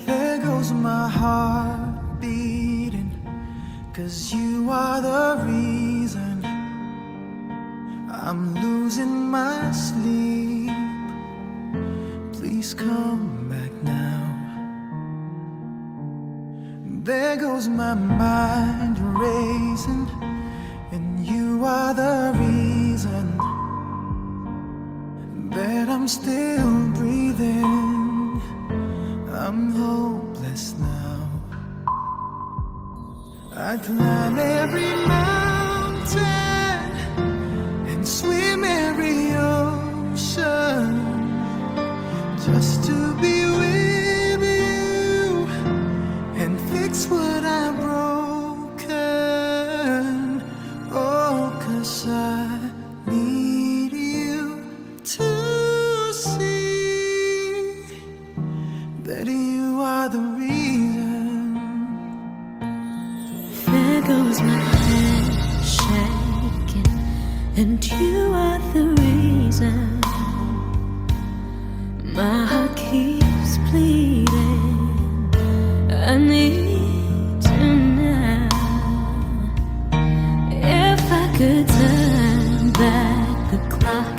There goes my heart beating, 'cause you are the reason I'm losing my sleep. Please come back now. There goes my mind racing, and you are the reason that I'm still breathing. I'm hopeless now. I climb every mountain and swim every ocean just to be with you and fix what I've broken. Oh, 'cause I need you to see that you are the reason. There goes my hand shaking, and you are the reason. My heart keeps bleeding. I need you now. If I could turn back the clock,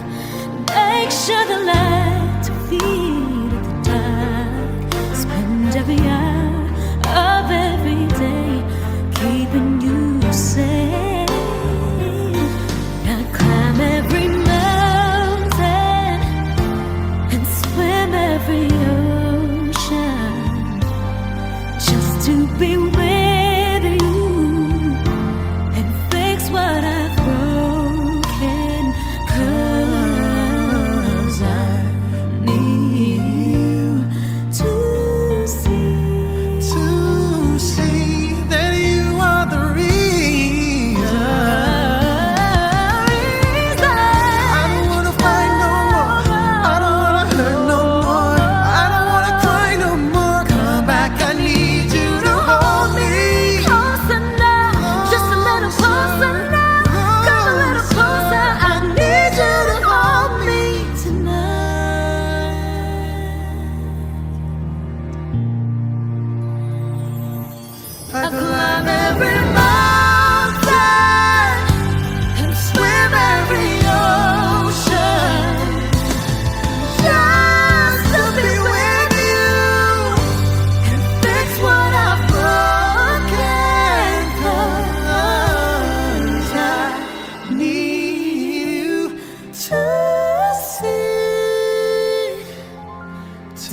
make sure the lights feed at the dark, spend every hour of every day keeping you safe. I'd climb every mountain and swim every ocean just to be with you and fix what I've broken. 'Cause I need you to see that you are the reason. I don't wanna fight no more. I don't wanna hurt no more. I don't wanna cry no more. Come back, I need you to hold me. Closer now, just a little closer now. Come a little closer, I need you to hold me tonight. I climb every mountain and swim every ocean just to be with you and fix what I've broken. 'Cause I need you to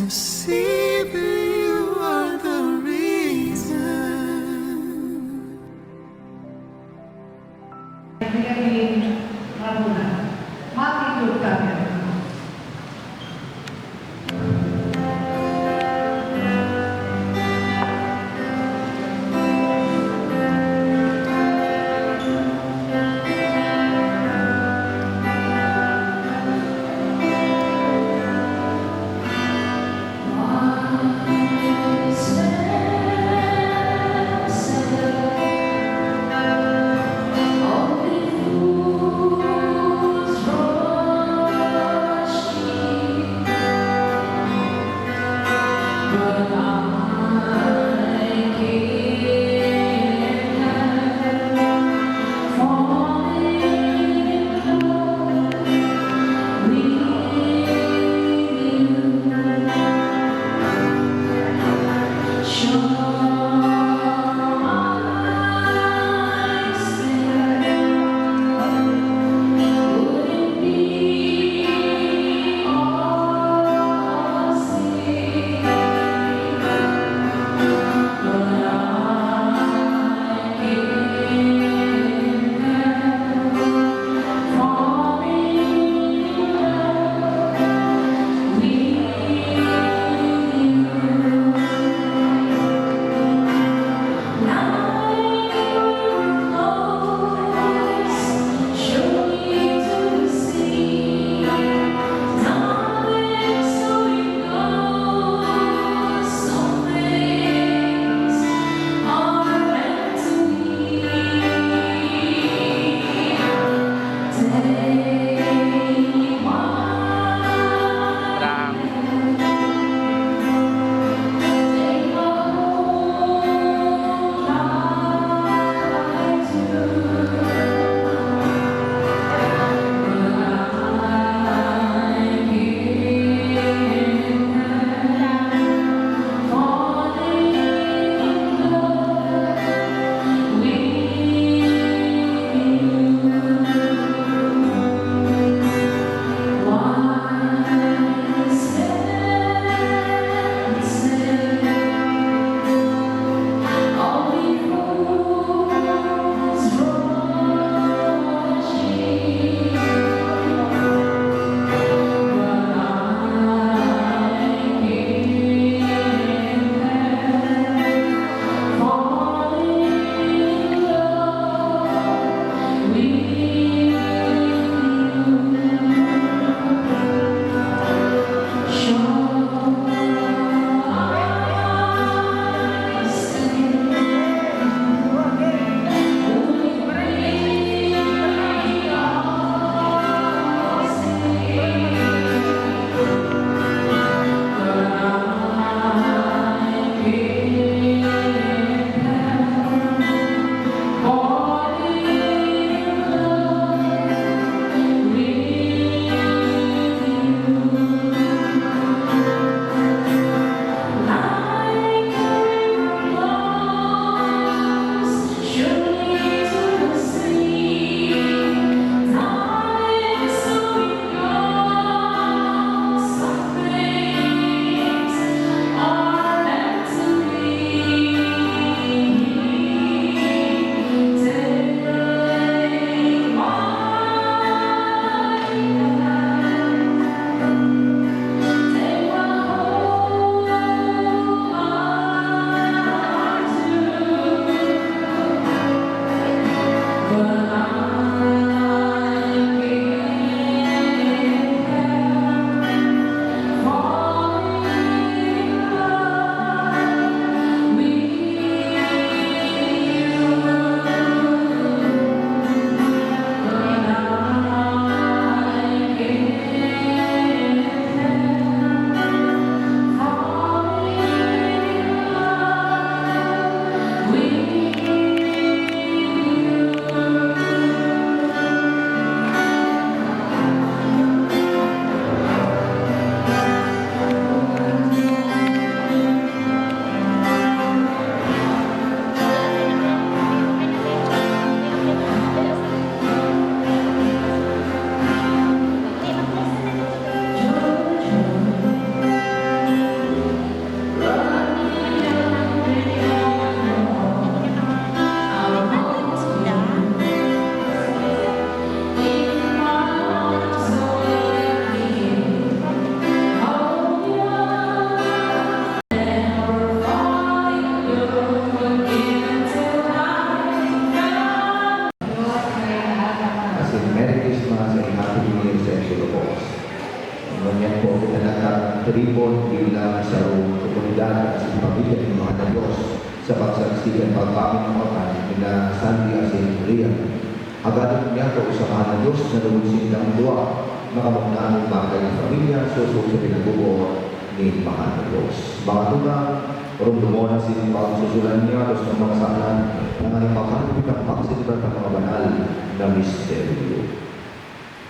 see that you are the reason. Benjamin Ramona, mati kami. One pagtitipon bilang sa komunidad at sa pamilya ng mga na Diyos sa pagsaksikan pagpapinamutan nila Sandy at Maria. Agad niya ko usahan ng Diyos na lumusin ng dua makamagdaan ng bagay ng pamilya susunod sa pinagubo ni Mahal na Diyos. Mga tunang, rumdumo na si pagsusulan niya at sa mga salan ng aling makamit ang pagsilipan ng mga banal na misteryo.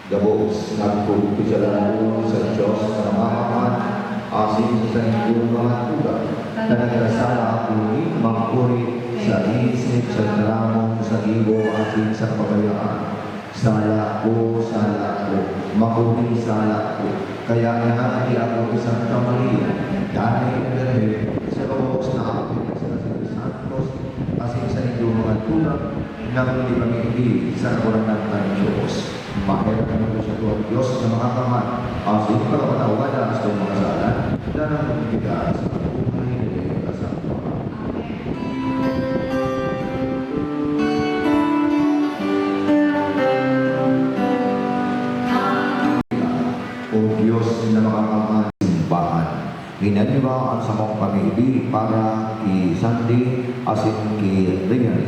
Gabos, nagpupijalaran sa Diyos na mamaman, asin sa inyong mga tugang, na nagkasala kuni mangkuri sa isip, sa dramo, sa libo, asin sa kabayaan. Sala ko, makuri sala ko, kaya nahati ako isang Maria, dahil nagahil sa kabos na akin sa Santos, asin sa inyong mga tugang, na hindi pamili sa kakurangan ng Diyos. Mahirap naman sa Tuhan Diyos na makakamad, asin pagkapatawanan sa mga salan, na nangyayiga sa kabuhay ng kasama. O Diyos na makakamad simbahan, hinaniwaan sa mong pag-ibig para kay Sandy asin kay Ringan.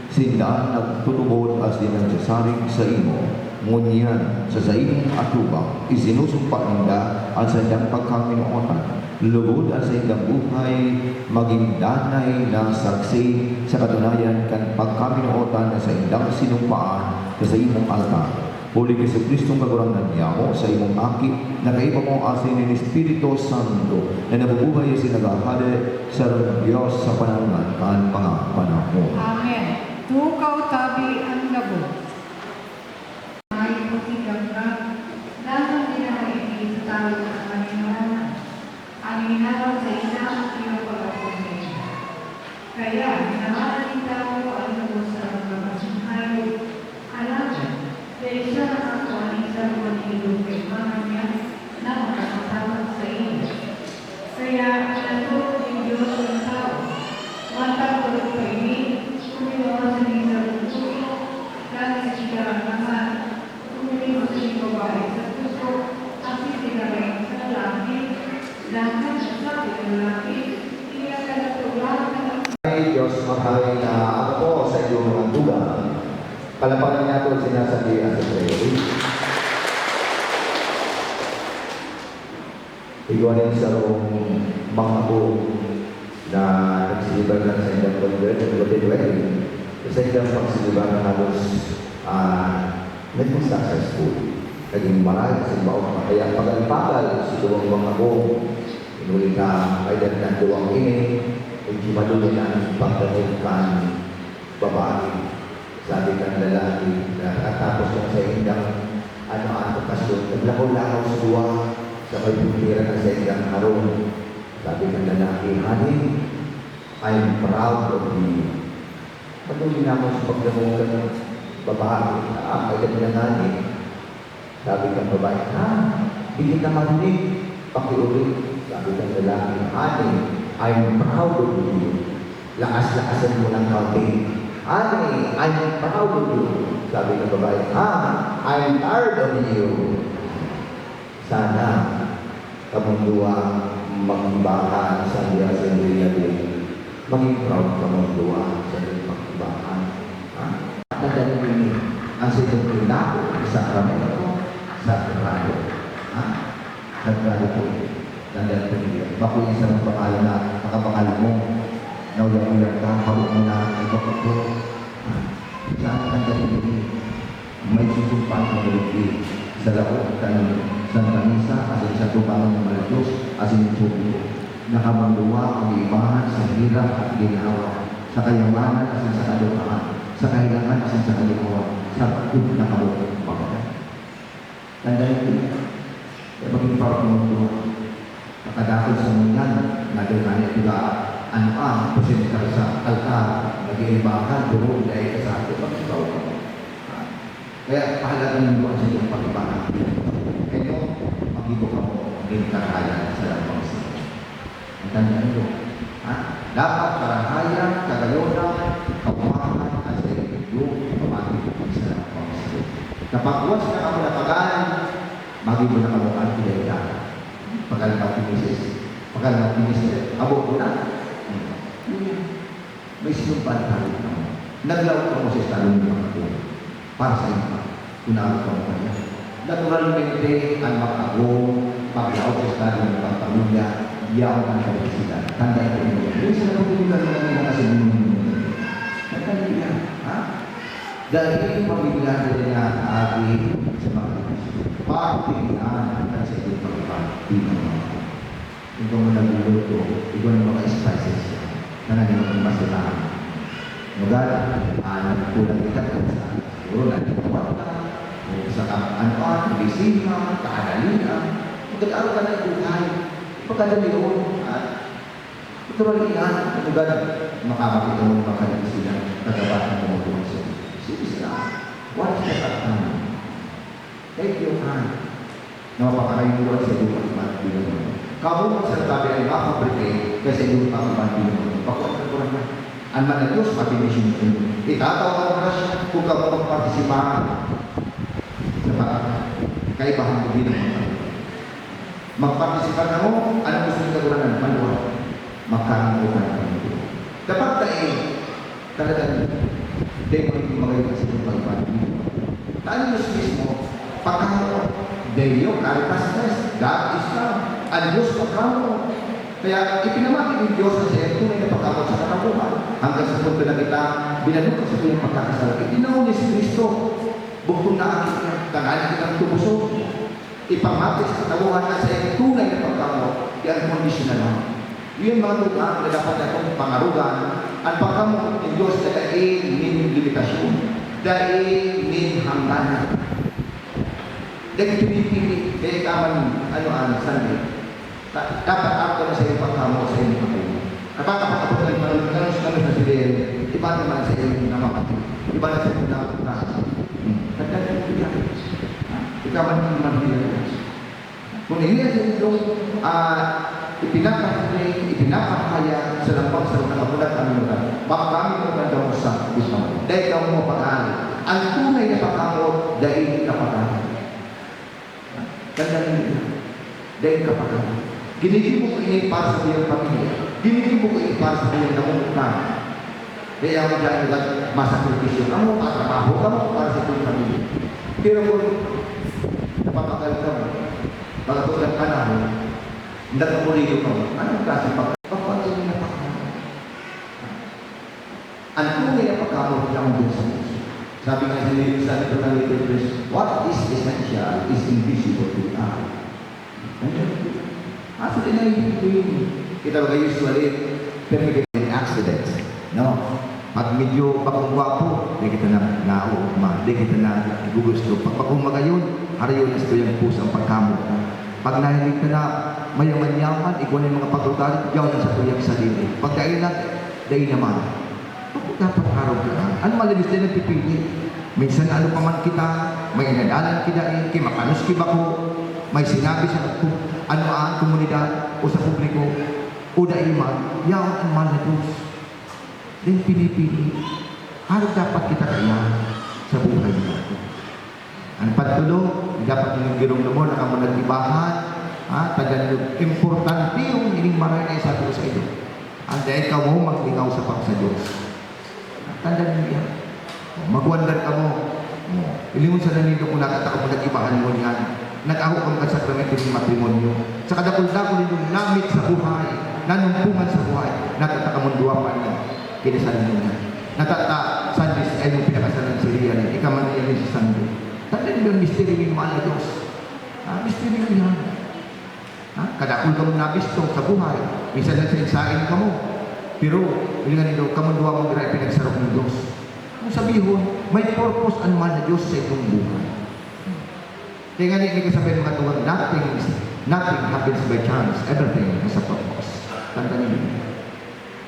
Sindaan nagtutubod asin nagsasaring sa imo. Ngunyan sa imong atubang, isinusumpa ninda ang sa iyang pagkaminuotan. Lugod ang sa iyang buhay, maging danay na saksi sa katunayan kan pagkaminuotan na sa iyang sinumpaan sa imong altar. Huli kay Kristong kagurangan niya mo sa imong akit na kaiba mo asin ng Espiritu Santo na nabubuhay sa nagahali sa Diyos sa panahon kan panahon. Amen. Tukaw tabi ang labo. Ay pusigang ka, dapat din ang itigil sa tao sa Panginoon. Ang inaraw sa ina ang iyong pag-apusin. Kaya, namahalin tao ang labo sa magkakasunghay. Alam mo, dahil siya nakakuha ng isang manilog kay mga niya na makakasama sa iyo. Kaya, natulog ng Diyos ng tao. Matagulog pa ini, kumilawa sa isang puso, dahil sa sigarang naman, kumilawa sa isang babae sa puso, at sigaring sa lalaki, lahat sa sabi ng lalaki, iya ka natulang ng Ay Diyos, mahalin na ako po sa iyong mga tugang. Palapanan niya ito sinasabi ang sa prayer. Iwanin sa mga po na nagsiliban lang sa inyong conversion, sa inyong pagsiliban na halos naging successful. Naging marami sa bawang kaya pagal-pagal sa duwang mga po. Inulit na ay ng duwang ini, hindi malulit ang pagdating babae. Sabi ng lalaki na katapos lang sa inyong okasyon, naglakaw-lakaw sa duwa sa may putira na sa inyong harong. Sabi ng lalaki, honey, I'm proud of you. Patuloy na mo sa pagdamugan ng babae, may gabi na ngani. Sabi ng babae, hindi ka marinig, pakiulit. Sabi ng lalaki, honey, I'm proud of you. Lakas-lakasan mo ng kaunti. Honey, I'm proud of you. Sabi ng babae, I'm tired of you. Sana kamundua mag-ibahan sa Diyos sa Diyos. Maging proud kamundua sa Diyos mag-ibahan. Nadali ini ang sitong pinako sa Ramento sa Ramento. Nagkali po ito. Nadali po ito. Bako yung isang pangalan na nakapangalan mo. Naulang-ulang ka, hawak mo na ito. Saan ang ganito? May susumpaan ng malaki sa laot sa kanisa asin sa tubangan ng mga Diyos asin tubo. Nakamanduwa ang ibahan sa hirap at ginawa, sa kayamanan asin sa kalukaan, sa kahilangan asin sa kalimuan, sa pagod na kalukaan. Tandaan ito, maging parang mundo, nakadakot sa munyan, naging ito presenter sa altar, nag-iibahan, durog dahil sa atin, magkitaw ka mo. Kaya pahalaga ng buwan sa iyong pag-ibahan. Kaya mag-ibo ka mo, maging karahayan sa lamang sa iyo. Ang tandaan ito. Dapat karahayan, kagayonan, kapumahan, at sa iyo, pamagiging sa lamang sa iyo. Kapag once na ka mo napagaan, mag-ibo na ka mo ang pinagdaan. Pagkalitaw misis. Pagka minister, abot ko na. May sinumpaan tayo na. Naglawag ka mo sa estado ng mga ito. Para sa iyo pa. Kunawag ka mo kanya. Naturalmente, ang makago, paglawag sa estado ng mga pamilya, iyaw ang kalisitan. Tandaan ko nyo. Yung sa napagpunan mo kanina kasi nagkanila. Ha? Dahil yung pamilya nila na agi sa mga pagpilihan at sa iyong pagpapati ng mga ikaw mo nagluluto, ikaw ng mga spices na naging masalahan. Mugat, nagkulang kita kung sa siguro nagkikuwat ka, sa ano-ano, bisima, kaadalian, magkakaroon ka ng buhay. Pagkadali yun, at natural yan, mugat, makamakita mo ng mga sila, kagabat ng tumutuwa sa sige sila, watch the time. Take your time. Na mapakayuan sa lupa at matibili. Kamu magsalita ay makapabrike kasi yung pangabandi mo. Pakuan ka kurang na. Ang mga Diyos, matinisyon ko. Itatawag mo na siya kung ka mo magpartisipahan sa mga kaibahan ko din mo. Magpartisipahan mo, ano gusto nyo kagurangan? Maluwa. Magkakamutan ka mo. Dapat tayo, talagang, dahil mo hindi magayon sa itong pag-ibandi. Tayo Diyos mismo, pagkakamutan. Deyo, caritas, God is love. Ang Diyos pagkamo. Kaya ipinamati ng Diyos na siya tunay na pagkamo sa katabuhan. Hanggang sa punto na kita, binanong sa kanyang pagkakasal. Itinaon ni si Kristo. Bugtong na aking niya. Tangalan kitang tubusog. Ipamati sa katabuhan na siya tunay na pagkamo. Yan conditional lang. Yun mga lugar na dapat natong pangarugan. Ang pagkamo ng Diyos na dahil nin limitasyon. Dahil nin hangganan. Dahil pinipili, kaya kaman, Sunday, dapat ako na sa iyo pagkamo sa iyo kapatid. Kapag kapag kanus na si Dale, iba naman sa iyo na mapatid. Iba na sa iyo na mapatid. Nagdagdag ko yan. Ikaw man naman bilang. Kung hindi sa iyo, ipinapakaya sa lampang sa mga kamulat kami naman, baka kami naman daw sa gusto. Dahil daw mo pag-aari. Ang tunay na pagkamo, dahil kapag-aari. Tandaan nila. Dahil kapag ginigin mo ko ini para sa iyong pamilya. Ginigin mo ko ini para sa iyong namumutan. Kaya mo dyan yung masakripisyo. Kamu patrabaho, kamu para sa iyong pamilya. Pero kung napapakal ka mo, pagkatulang ka na mo, nagkamuliyo ka mo, anong klase pagkatuloy na pagkamo? Ang tunay na pagkamo lang din sa Diyos. Sabi nga sa ito ng Little Prince, what is essential is invisible to the eye. Aso din na yung kita ba usually, pero may accident. No? Pag medyo pagkungwapo, di kita na nauma, di kita na gugusto. Pag pagkumagayon, harayon na sa tuyang pusang pagkamot. Pag nahilig ka na mayaman-yaman, ikaw na yung mga pagrugalit, yaw na sa tuyang sarili. Pag dahil na, dahil naman. Dapat araw ka na. Ano malabis din nagpipili? Minsan ano pa man kita, may inadalan kita kimakanus kiba ko, may sinabi sa ano ang komunidad o sa publiko, o daiman, yaon ang mahal na Diyos. Then pinipili. Araw dapat kita kaya sa buhay natin. Ang pagtulong, dapat yung girong mo na kamo nag-ibahan, tagan importante yung ining maray na isa sa iyo. Ang dahil ka mo maglingaw sa pagsa Diyos. Tandaan mo yan. Magwandar ka mo. Ilingon sa nanilo kung nakataka mo nag-ibahan mo yan. Nag-ahok ang sakramento ng matrimonyo. Sa kadakul-dakul yung namit sa buhay. Nanumpungan sa buhay. Nakataka mo duwapan mo. Kinasalan mo yan. Natata, Sundays ay yung pinakasalan si Rian. Ikaw man yan sa Sunday. Tandaan mo yung misteri ng mahal na Diyos. Misteri mo yan. Kadakul ka mo nabisto sa buhay. Minsan lang sa insain ka mo. Pero, ilingan nito, kamunduwa mong gira pinagsarap ng Diyos. Kung sabihin, may purpose ang mahal na Diyos sa itong buhay. Kaya nga hindi ko sabihin mga tuwag, nothing happens by chance. Everything has a purpose. Tanda niyo.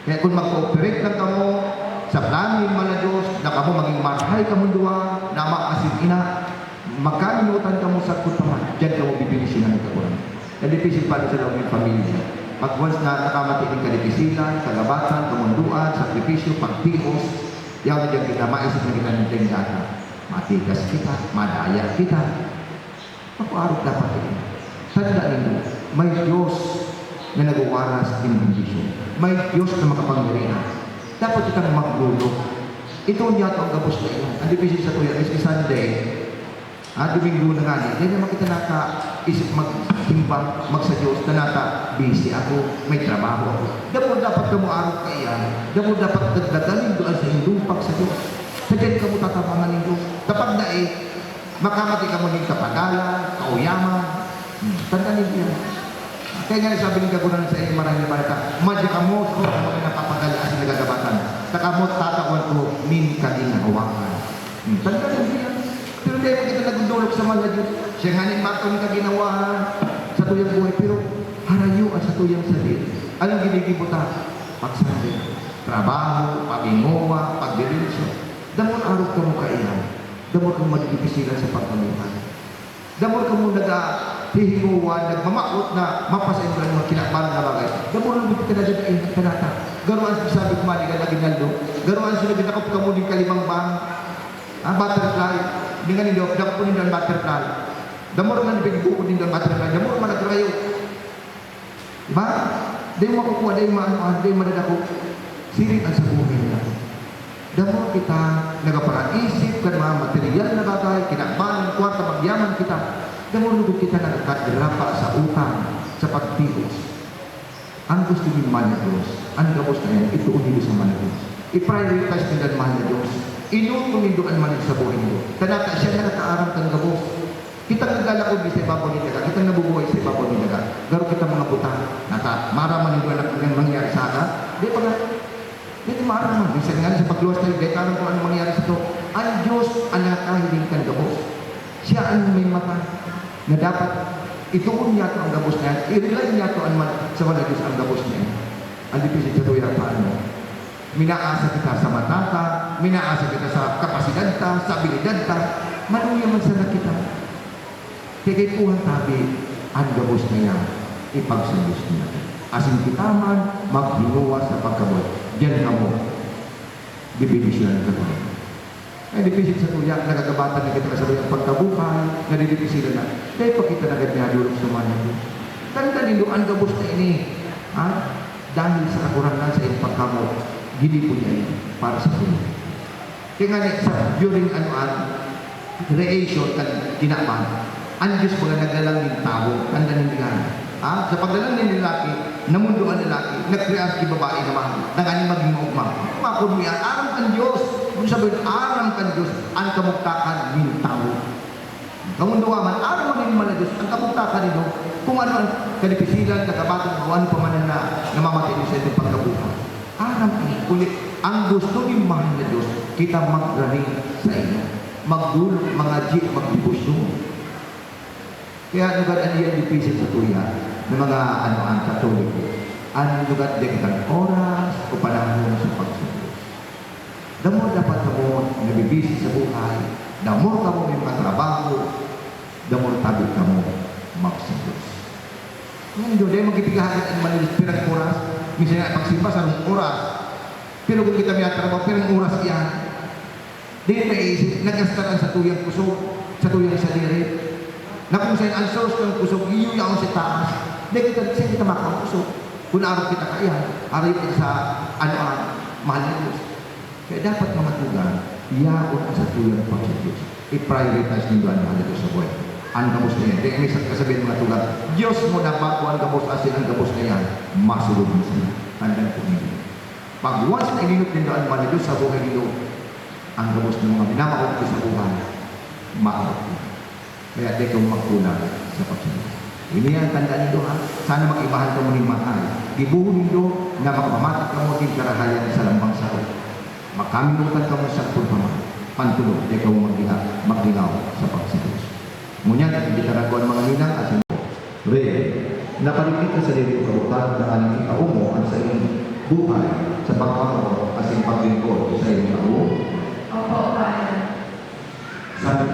Kaya kung mag-cooperate lang ka mo sa plano ng mahal na Diyos, na ka mo maging marhay kamunduwa, na maasin ina, magkalimutan ka mo sa kutaman, dyan ka mo bibilisin ng kakulang. Nalipisin pa rin sa loob ng pamilya. Pag once na nakamati ng kalipisinan, kagabatan, kamunduan, sakripisyo, pagtihos, yaw na dyan kita, maisip na kita ng tingdana. Matigas kita, madaya kita. Pag-aarap dapat kita. Tandaan nyo, may Diyos na nagwawaras ng bendisyon. May Diyos na makapangyarihan. Dapat kitang maglulok. Ito niya ito ang gabos na iyan. Ang division sa tuya is Sunday. Domingo na nga niya. Hindi naman kita naka-isip maghimbang, magsa Diyos na naka-busy ako, may trabaho ako. Dapat ka mo araw ka iyan. Dapat dagdagalin doon sa hindumpak sa Diyos. Sa dyan ka mo tatapangan ng Diyos. Kapag na makamati ka mo ng kapagalan, kauyaman. Tandaan niyo yan. Kaya nga sabi ng kagunan sa inyo maraming malata, madya ka mo ko ang mga napapagalaan sa nagagabatan. Takamot tatawan ko, min kaginahawakan. Tandaan niyo yan. Pero dahil mo kita nagundulog sa mga Diyos, siya nga ni Marco ni kaginawahan sa tuyang buhay, pero harayo ang sa tuyang sarili. Anong ginigibutan? Pagsabi, trabaho, pag-ingowa, pag-dirensyo. Damon araw ka mo kailan. Damon ka magigipisilan sa pagkamuhan. Damon ka mo nag-hihinguwan, nagmamakot na mapasayin ng mga kinakbaran na bagay. Damon lang ka na dyan kanata. Garuan sa sabi kumali ka na ginaldo. Garuan sa naginakop ka mo din kalimang bang. Butterfly. Hindi nga nindo, dako po nindo ang butterfly. Damor nga nabigbo po nindo ang butterfly. Damor nga nagrayo. Diba? Dahil makukuha, dahil maano, dahil madadako. Sirit ang sa buhay nila. Damor kita, nagaparang isip, kan mga material na bagay, kinakbahan, kwarta, magyaman kita. Damor lugod kita na nagkadrapa sa utang, sa pagtibos. Ang gusto ni mahal na Diyos, ang gabos na yan, ituon nilo sa mahal na Diyos. I-prioritize nila ang mahal na Diyos. Inutuminduan man sa buhay mo. Tanata siya na nakaaram kang gabos. Kitang naglalakod sa ibabaw ni Daga. Kitang nabubuhay sa ibabaw ni Daga. Garo kita mga butang. Maraman nito anak ng mangyari sa akin. Di pa nga. Di maraman. Minsan nga sa pagluwas tayo, di karoon kung ano mangyari sa ito. Ang Diyos ang nakahiling kang gabos. Siya ang may mata na dapat ituon niya ito ang gabos niya. I-rely niya ito sa mga Diyos ang gabos niya. Ang dipisit sa tuya paano. Minaasa kita sa matata, minaasa kita sa kapasidad ta, sa abilidad ta, manuya man sana kita. Kaya kay puhan tabi, ang gabos na yan, ipagsambos niya. Asin kita man, maghinuwa sa pagkabot. Diyan ka mo, bibinisyon ka mo. Ay, dipisit sa tuya, nagagabatan na kita sa ang pagkabuhay, nadidipisilan na. Kaya pa kita nagadnyadulog sa manang. Tanda nilo, ang gabos na ini, dahil sa kakurangan sa iyong pagkamot, hindi po niya yun para sa Panginoon. Kaya nga during creation kan kinakman, ang Diyos mga naglalang ng tao, tanda ng ligan. Sa paglalang ng lalaki, namunduan ng lalaki, nag-create yung babae naman, nangani maging maugma. Makon mo yan, aram kan Diyos. Kung sabihin, aram kan Diyos, ang kamuktakan ng tao. Kamunduan man, aram mo din naman na Diyos, ang kamuktakan nito, kung ano ang kalipisilan, kagabatang, kung ano pa man na namamatay niyo sa itong pagkabuhay. Aram ulit, ang gusto ni mahal na Diyos, kita magraning sa inyo. Magdulog, mga jeep, magdibusyo. Kaya lugar ang iyan dipisit sa tuya ng mga ang katoliko. Ang lugar din kang oras o panahon sa pagsunod. Damo dapat mo nabibisi sa buhay, damo ka mo may matrabaho, damo tabi ka mo magsunod. Ngayon doon, dahil magkipigahan ang malilis pirang oras, minsan nga pagsimba sa oras, pero kung kita may trabaho, pirang oras yan, dahil may isip, nagastaran sa tuyang kusog, sa tuyang saliri, na kung sa'yo ang source ng kusog, iyuyaw sa taas, dahil kita makang kusog. Kung araw kita kaya, araw kita sa mahal na Diyos. Kaya dapat mga tugan, iyaon ang sa tuyang pag-Diyos. I-prioritize nyo ang mahal na Diyos sa buhay. Ang gabos na yan. Kaya may kasabihin mga tugan, Diyos mo na bago ang gabos asin ang gabos na yan, masulog mo sila. Tandaan po ninyo. Pag once na ininot ninyo ang mahal na Diyos sa buhay ninyo, ang gabos ng mga minamakot ko sa buhay, maabot ko. Kaya di kong magkulang sa pagsunod. Ini ang tandaan ninyo ha. Sana mag-ibahan ka mo ng mahal. Gibuhon ninyo na makamamatag ka mo din karahayan sa lambang sao. Makaminutan ka mo sa pulpaman. Pantulog, di kong magdilaw sa pagsunod. Ngunyan, hindi ka nagkuhan mga ninang at mo. Ray, napaligid ka sa dito kabutan na aning ikaumo ang sa iyong buhay sa pagkakaroon at iyong paglingkod sa iyong tao. Opo, Father. Sabi,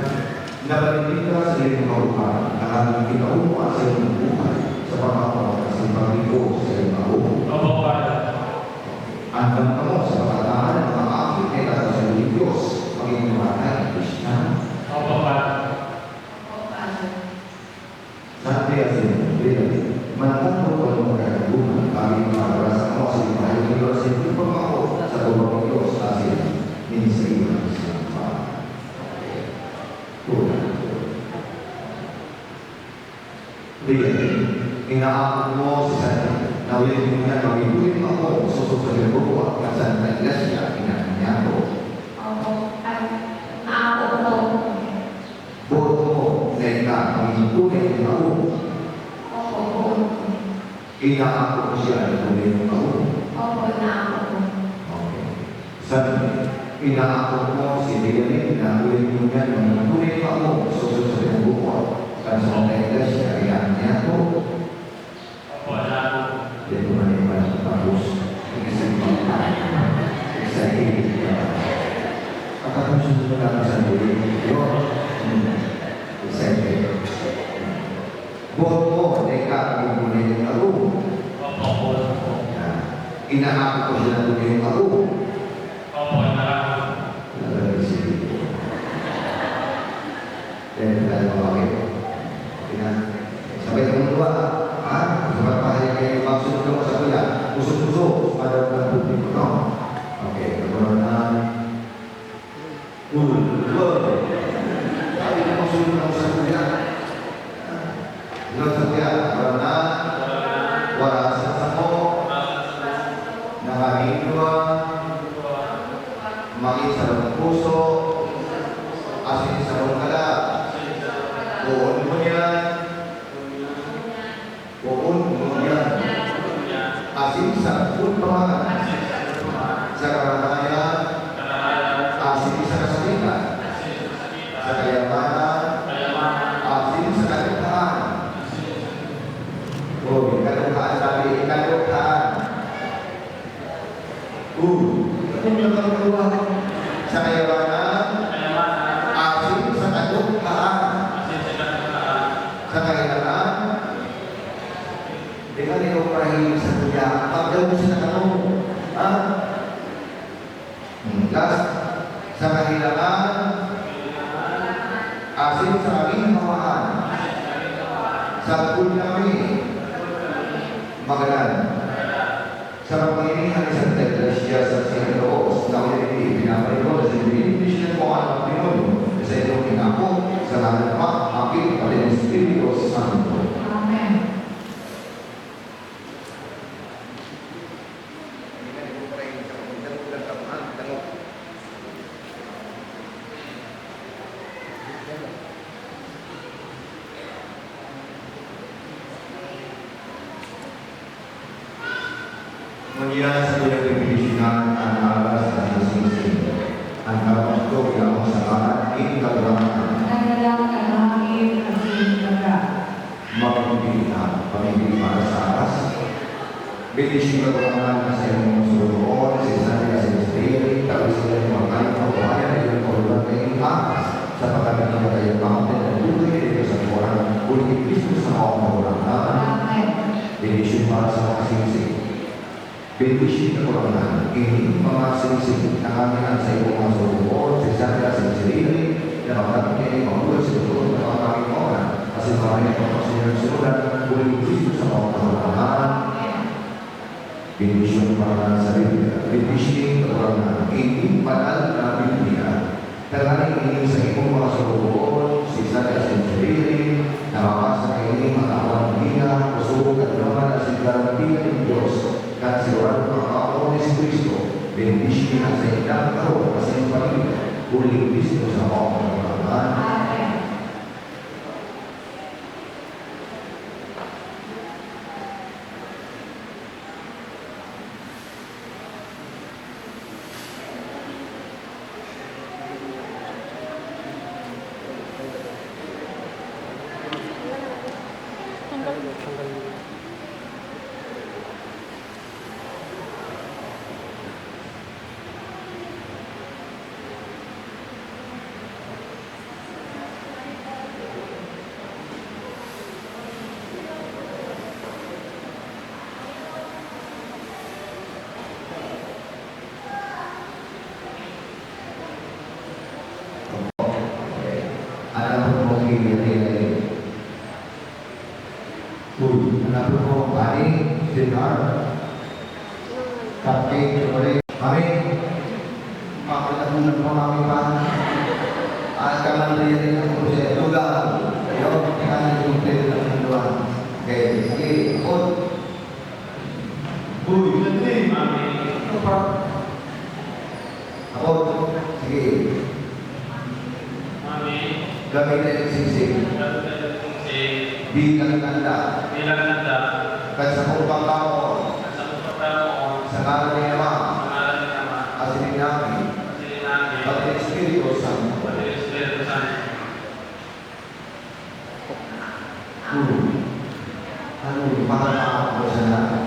napaligid ka sa iyong kabutan na aning ikaumo at sa iyong buhay sa pagkakaroon at iyong paglingkod sa iyong tao. Opo, Father. Andam ka mo sa pagkataan ng mga akit ay sa iyong Diyos maging matay Krishna. Opo, Father. Sabi kasi, manatang ko ang mga Inaakot mo sa nawin mo yan, mabibuhin ako, susunod ko at sa iglesia, niya ko. Opo. At naako ko. Buot mo na ika, mabibuhin ako. Opo. Inaakot mo siya, mabibuhin ako. Opo, naako ko. Okay. Sabi, inaakot mo si Diane, nawin mo yan, mabibuhin ako, susunod ko at sa iglesia, niya ko. Opo, naako. Dia menerima bagus apakah sudah sendiri saya bobo mereka mempunyai aku Opo, inaakot ko sila mempunyai aku opo, naako. dari sini dan kita memakai sampai kedua beberapa hari kayak maksud ke masa kuliah khusus pada bulan putih no? Oke, kemudian tapi maksud ke masa kuliah bulan kuliah karena warasa samo nakani dua makin sarung puso asin sarung kada buon punya kemudian asin sabun pemakan sakaraya asin sakasalikan sakayamanan asin sakalitaan kadukaan tadi kadukaan kemudian kedua sakayamanan asin sakadukaan sakayamanan dengan dioperasi setia pagdaw sa tanong gas sa kahilangan asin sa aming hawaan sa kami magalan sa panginihan sa Iglesia sa Sinaros na ulit pinapalito sa Iglesia ko ang Pinoy sa itong kinako sa lahat pa aking palin Espiritu Santo. Amen. Kemudian saya berbincang antara sisi antara makhluk yang sangat integral Nagdadang kami ang sinaga. pemimpin para saras bendisi kekurangan saya mengusulkan sisa tidak sendiri tapi sudah dimakai pokoknya dengan korban yang atas sepakat dengan kaya banget dan juga dari satu orang kulit Kristus sama orang Amen. bendisi para sama sisi bendisi kekurangan ini mengasih tangannya saya mengusulkan sisa tidak sendiri dan orang ini membuat sebetulnya orang orang hasil lainnya permasalahan sudah boleh Kristus sama orang bendisi para sarili bendisi kekurangan ini padahal dalam Biblia karena ini saya mengusulkan sisa tidak sendiri nama saya ini melawan dia usul kedua segala dia Dios dan seorang orang Kristus bendisi saya tidak tahu pasal paling boleh Kristus sama orang Amen. Ada pemungkin yang anak berbohong tadi dengar kaki kembali kami makanya bulan kami pak akan melihat yang berusia juga yo kita jumpa dengan Tuhan Uy, yan din. Mami. Ano pa? Ako, sige. Mami. Gamitin ang sisig bilang tanda Bilang nanda. at sa kong pagkakaon Sa pagkakataon. sa ngalan ni Ama Pangalan ni Ama. at sininabi Sili namin. at ng Espiritu Santo. Pati Espiritu Santo. Ano, pakakaon ko sa lahat.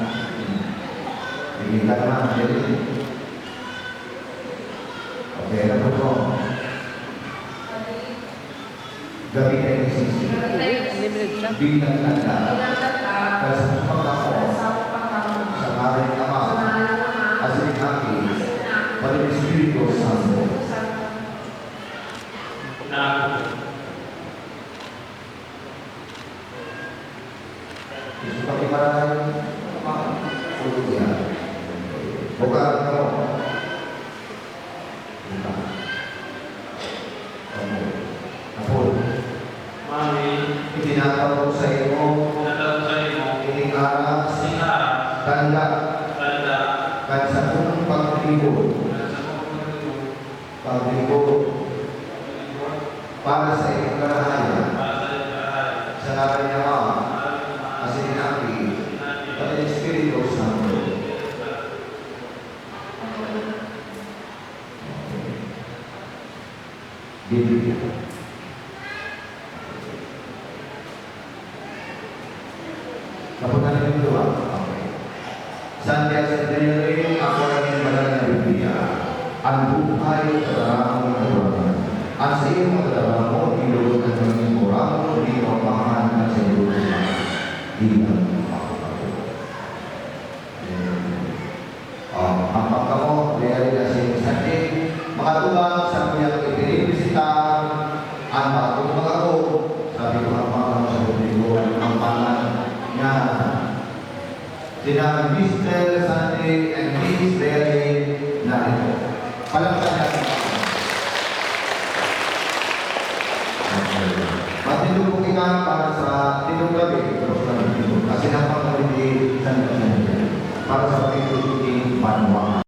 Hindi ka naman, hindi. Okay, alam mo ko. Gamitin ang sisig bilang tanda at sa kong pagkakaon sa ngalan ni Ama at sininabi at ng Espiritu Santo. Na Gusto kami maraming ulo yan. Bukaan ka mo. Diba? Ako, Mami. itinatawag ko sa iyo, Natawag sa iyo. ining aras, Sila. tanda, Tanda. kahit sa kong pagtibo, para sa iyong karahaya, Para sa iyo. sa ngalan ni Ama, at sininabi, at ng Espiritu Santo. Biblia. Napunta na yung dua. Okay. Santiago sa Daniel, ako ang yung banal na Biblia. Ang buhay sa darang ng katurangan. Ang sa iyong mga darang mo, ilugod ang mga murang mo, di mamahan at sa iyo bilang makakapo. Ang pagkamo, dahil kasi sa makatubang sa kanyang ipinibisita ang makatubang ako, sabi ko ang pangalan sa publiko, ang pangalan niya. Sina Mr. Sunday and Miss Rene narito. Palaksan natin. Matindog kong ikan para sa tinong gabi, kasi napakalimit sa natin para sa pagkakutin manuwa.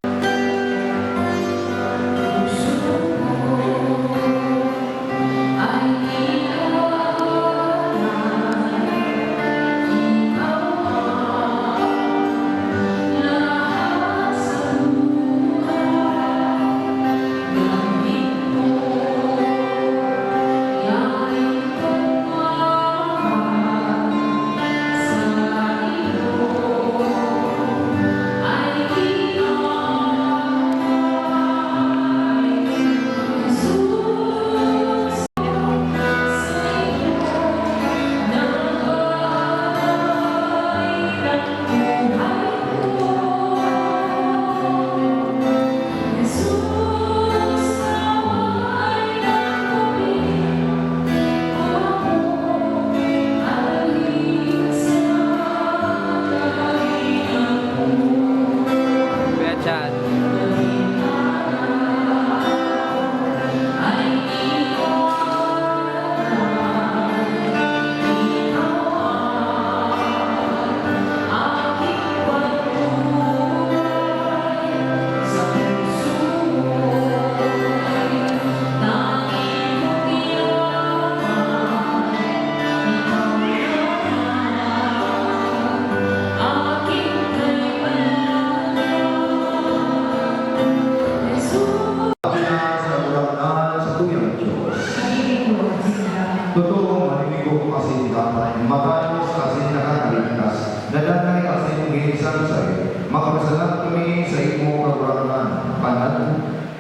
Totoo, manimigo ko kasi dapat maganos kasi nakakaligtas. Nadanay kasi yung ginisang sa'yo. Makapasalat kami sa imo kaguranan. Panad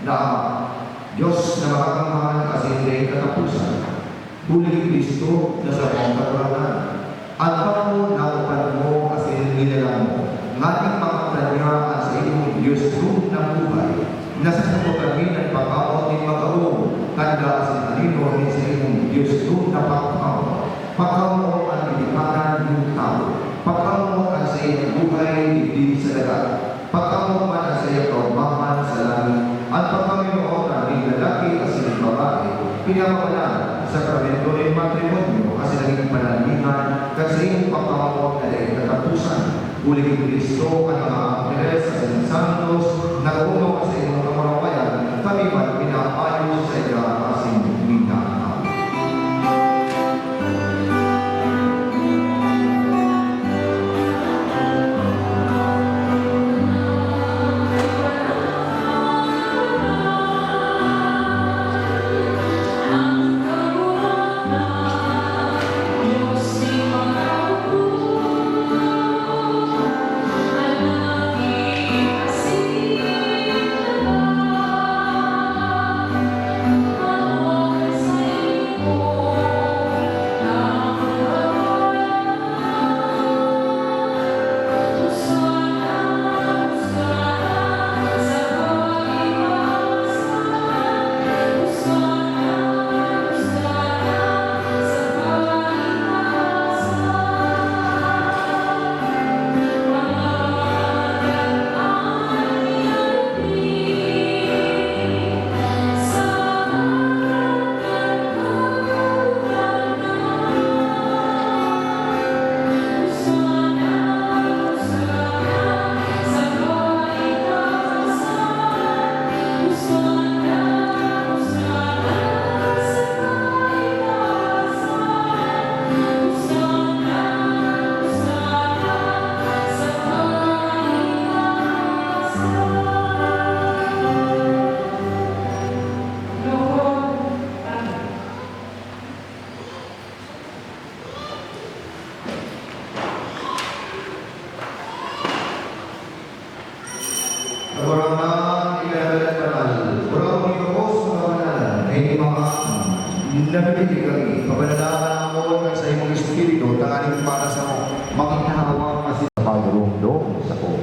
na Ama. Diyos na makakamahal kasi hindi katapusan. Huling Kristo na sa iyong kaguranan. At pamo na upan mo kasi nilalang mo. Ngating makapanyaan sa iyong Diyos kong ng buhay. Nasa sa kami ng pagkaon ni Magaong. Kanda sa talino ni sa iyong Diyos kong napakaon. Pagkaon ang ilipanan ng tao. Pagkaon ang sa iyong buhay hindi sa dagat. Pagkaon man ang sa iyong kaumahan sa langit. At pagkaminoon ang lalaki kasi ng babae. Pinakawalan sa sakramento ng matrimonyo kasi naging panaliman kasi sa iyong pagkaon na dahil katapusan. Huling Kristo ang mga Kagurangan ilalalaman, kurang ko sa mga may mga nabibinig kami, pabanalaman ako sa imong espiritu, tangaling para sa makinahawang kasi sa pagrundo sa ko.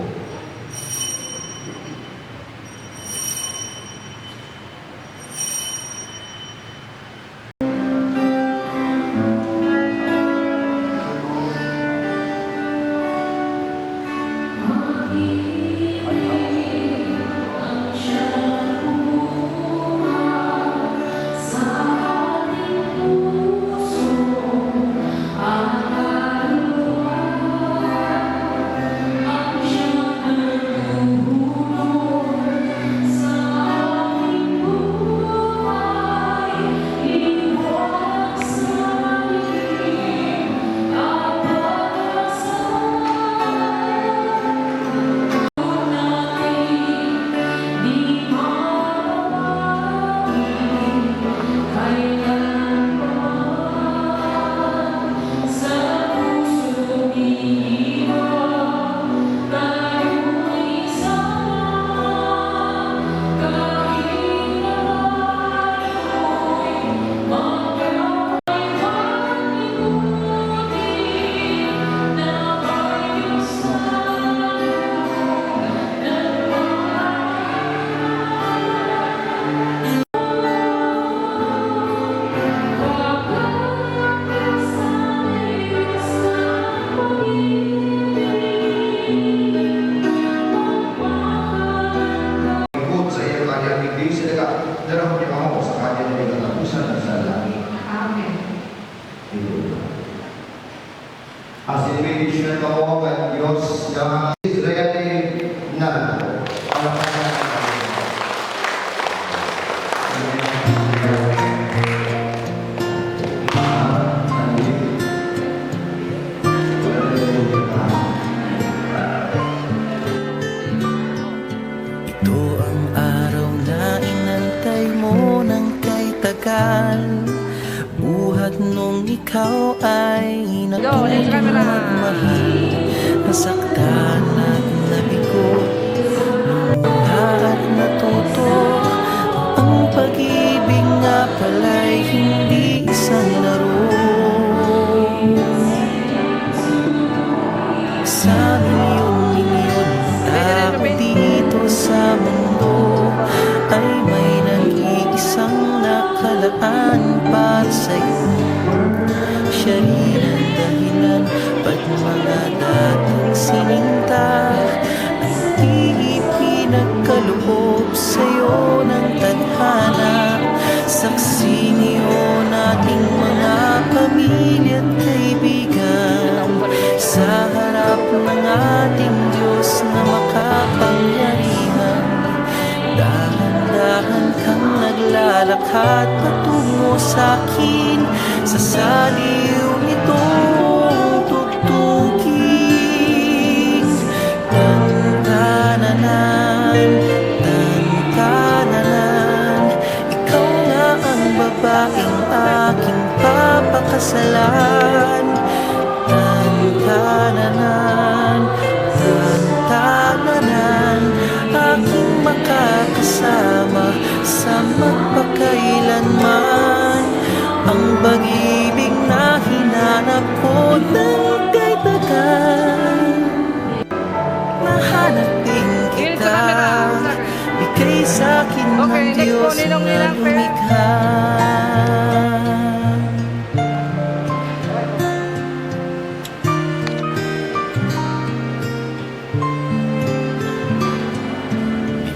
Ikot sa iyo kanyang hindi sila darang niya ako sa kanyang mga katapusan sa langit. Amen. As in meditation ako at Diyos na Israeli na ang kanyang Ito ang araw na inantay mo ng kay tagal. Buhat nung ikaw ay natutong magmahal. Nasaktan at nabigo, lumha at natuto. Ang pag-ibig nga pala'y hindi isang laro. Sa milyon-milyon tao dito sa mundo ay may nag-iisang nakalaan para sa'yo. Siya rin ang dahilan ba't mga dating sininta ay di ipinagkaloob sa'yo ng tadhana. Saksi niyo nating mga pamilya at kaibigan sa harap ng ating Diyos na makapangyarihan. Dahan-dahan kang naglalakad patungo sa'kin sa saliw nitong tugtugin. Tantananan, tantananan, ikaw nga ang babaeng aking papakasalan. Tantananan, tantananan, aking makakasama sa magpakailanman. Ang pag-ibig na hinanap ko ng kay tagal. Nahanap din kita, bigay sa'kin ng Diyos na lumikha.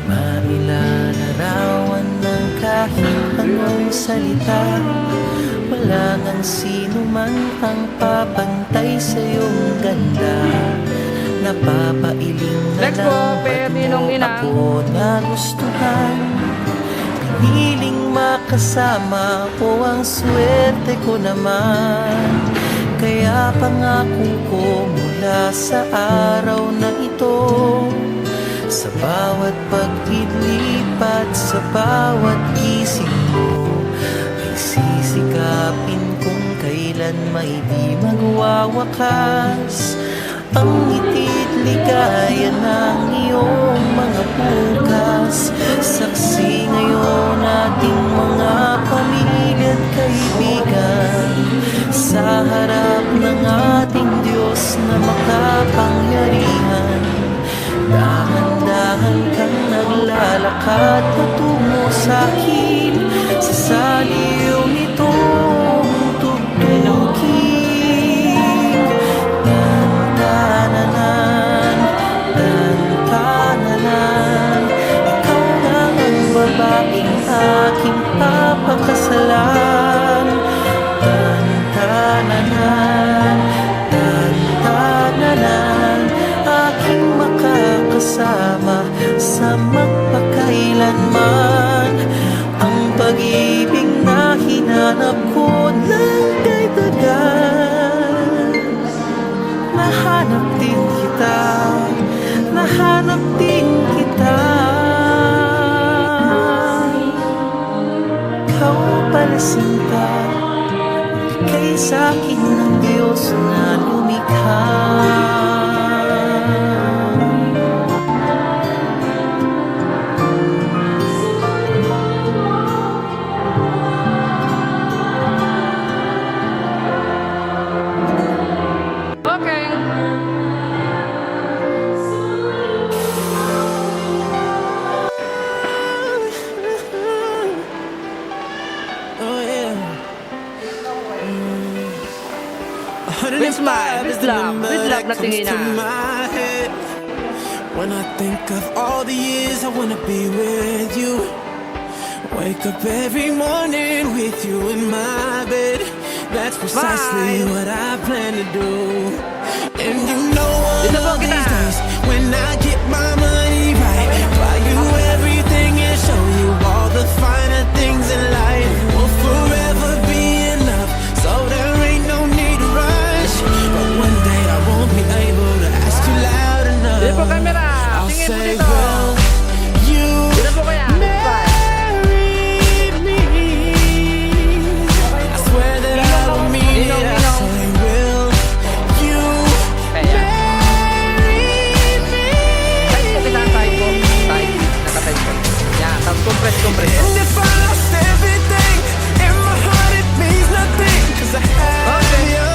Mailalarawan ng kahit anong salita. Wala ngang sino man ang papantay sa iyong ganda. Napapailing na Next po, lang Pe, ba't Ninong mo Inang. ako nagustuhan. Piniling makasama ko ang swerte ko naman. Kaya pangako ko mula sa araw na ito, sa bawat pag-idlipat, sa bawat gising mo, ay sisikapin kung kailan may di magwawakas ang ngiti't ligaya ng iyong mga puso. harap ng ating Diyos na makapangyarihan. Dahan-dahan kang naglalakad patungo sa'kin, sa saliw nitong tugtugin. Tan-tananan, tan-tananan, ikaw lang ang babaeng aking papakasalan. Tan-tananan, tan-tananan, aking makakasama sa magpakailanman. Ang pag-ibig na hinanap ko lang kay tagal. Nahanap din kita, nahanap din kita. Ikaw pala sinta, bigay sa'kin ng Diyos na lumikha. With love na tingin na. When I think of all the years I wanna be with you. Wake up every morning with you in my bed. That's precisely what I plan to do. And you know one of these days, when I get my money right, buy you everything and show you all the finer things in life. We'll forever be in love, so there ain't no need to rush. But one day I won't be able to ask you loud enough. Dito po camera. I'll Tingin po say, dito. will you Dito po kaya. marry me? I swear that I will mean it. I say, will you Kaya. marry me? Type po kita. Type po. Type. Naka-type po. Yan. Tapos compress. And if I lost everything, in my heart it means nothing. 'Cause I have you,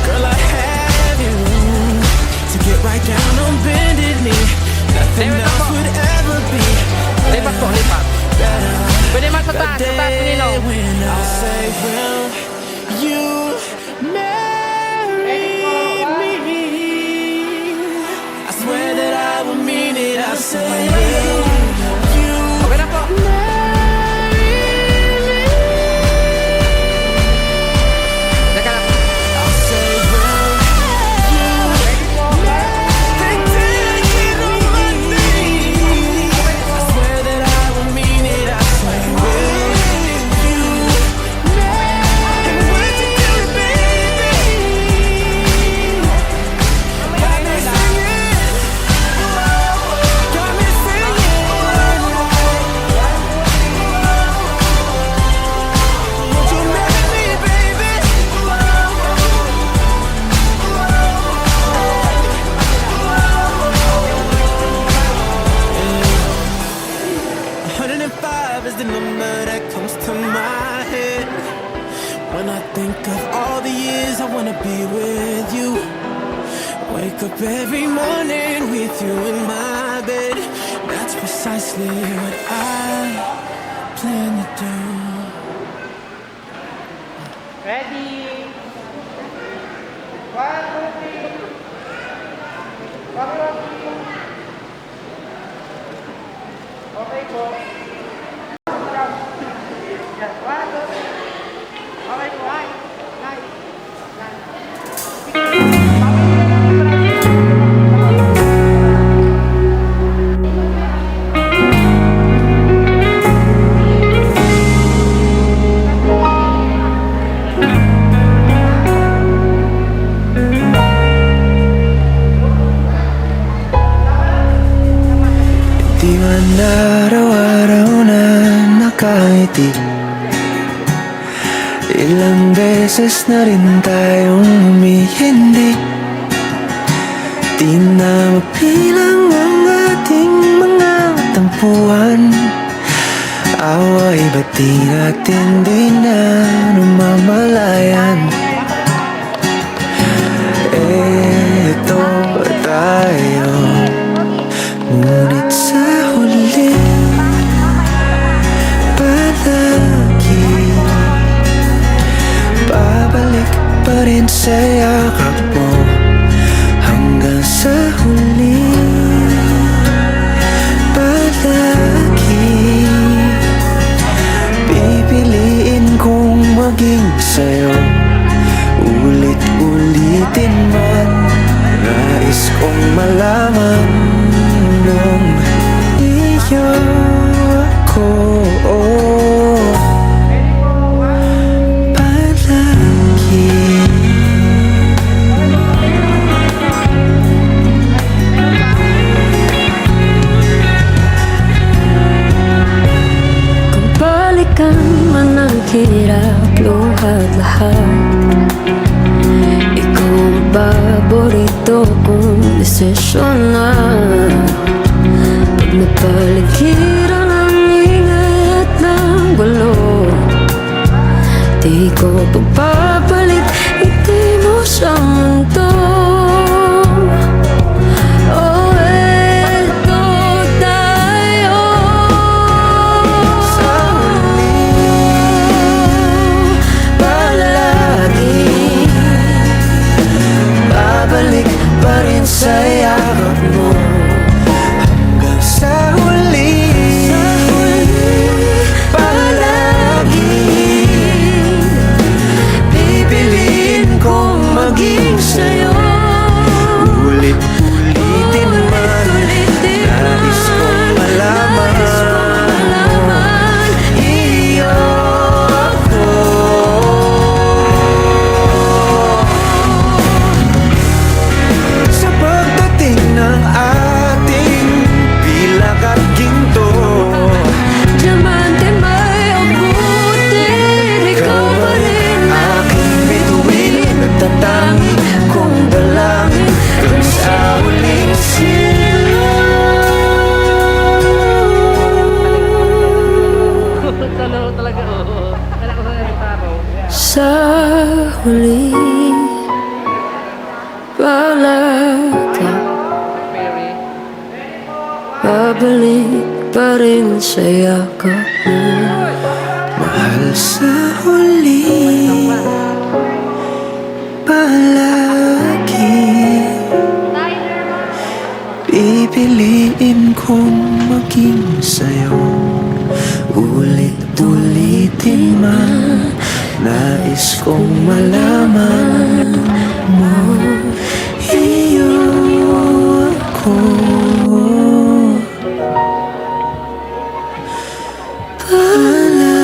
girl, I have you. To get right down on bended knee, nothing There we go else po. would ever be Lipat po. Lipat. better. Pwede man sa taas. Sa taas ng ilaw. When I'll say, will you marry me? I swear that I will mean it. I say, will you Okay na po. marry me? Teka lang. I'll say, will you marry me? I swear that I will mean it. I say, will you marry? And would you do it, baby? Got me singing. Got me singing. Would you marry me, baby? 105 is the number that comes to my head when I think of all the years I wanna be with you. Wake up every morning with you in my bed. That's precisely what I plan to do. Ready. 1, 2, 3. Okay po. Yan. 1, 2, 3. Okay po. Nice. Di man araw-araw na nakangiti, ilang beses na rin tayong humihindi. Di na mapilang ang ating mga tampuhan. Away ba't di natin di na namamalayan? Ngunit sa huli palagi babalik pa rin sa yakap mo. Hanggang sa huli palagi pipiliin kong maging sa'yo. Ulit-ulitin man, nais kong malaman nung iyo ako palagi. Kung balikan man ang hirap, luhad lahat, ikaw ang paborito kong desisyon na. Pag napaligiran ang ingay at ng gulo, di ko pagpapalit, hindi mo sa mundo. Oh, eto tayo Sa huli palagi babalik pa rin sa yakap mo. Hanggang sa huli palagi pipiliin kong maging sa'yo. Ulit-ulitin man, nais kong malaman iyo ako. Sa pagdating ng ating pilak at ginto, Diamante may abutin, ikaw pa rin aking bituin at tatangi kong dalangin hanggang sa huling Talo talaga, oo. Kailangan ko sa taro. sa huli palagi Mary. babalik pa rin sa yakap mo. mahal. Sa huli palagi pipiliin kong maging sa'yo. Ulit-ulitin man, nais kong malaman mo iyo ako palagi.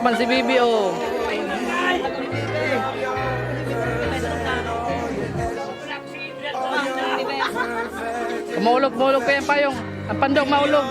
Tinatakpan si Bibi, oh. Maulog pa yan payong. Ang pandog maulog.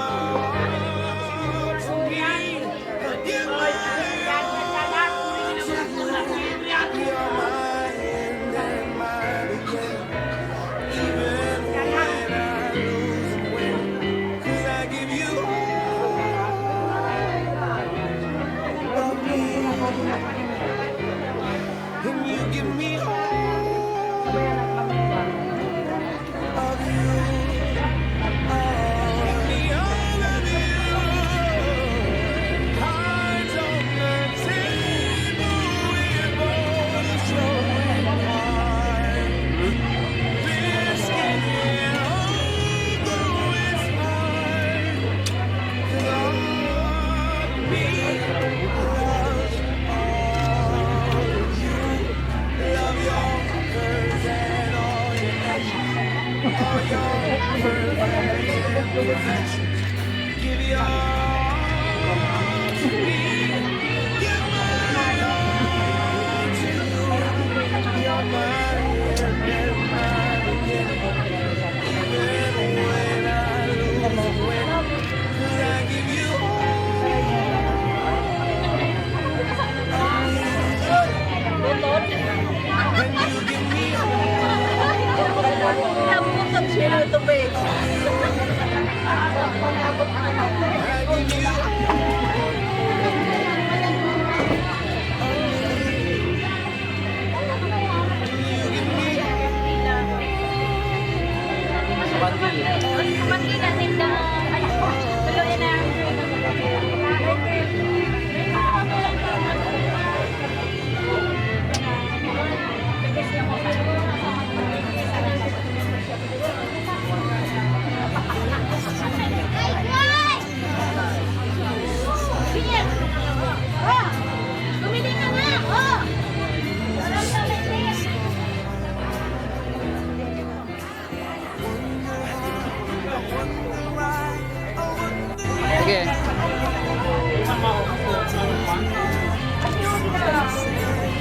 Sige.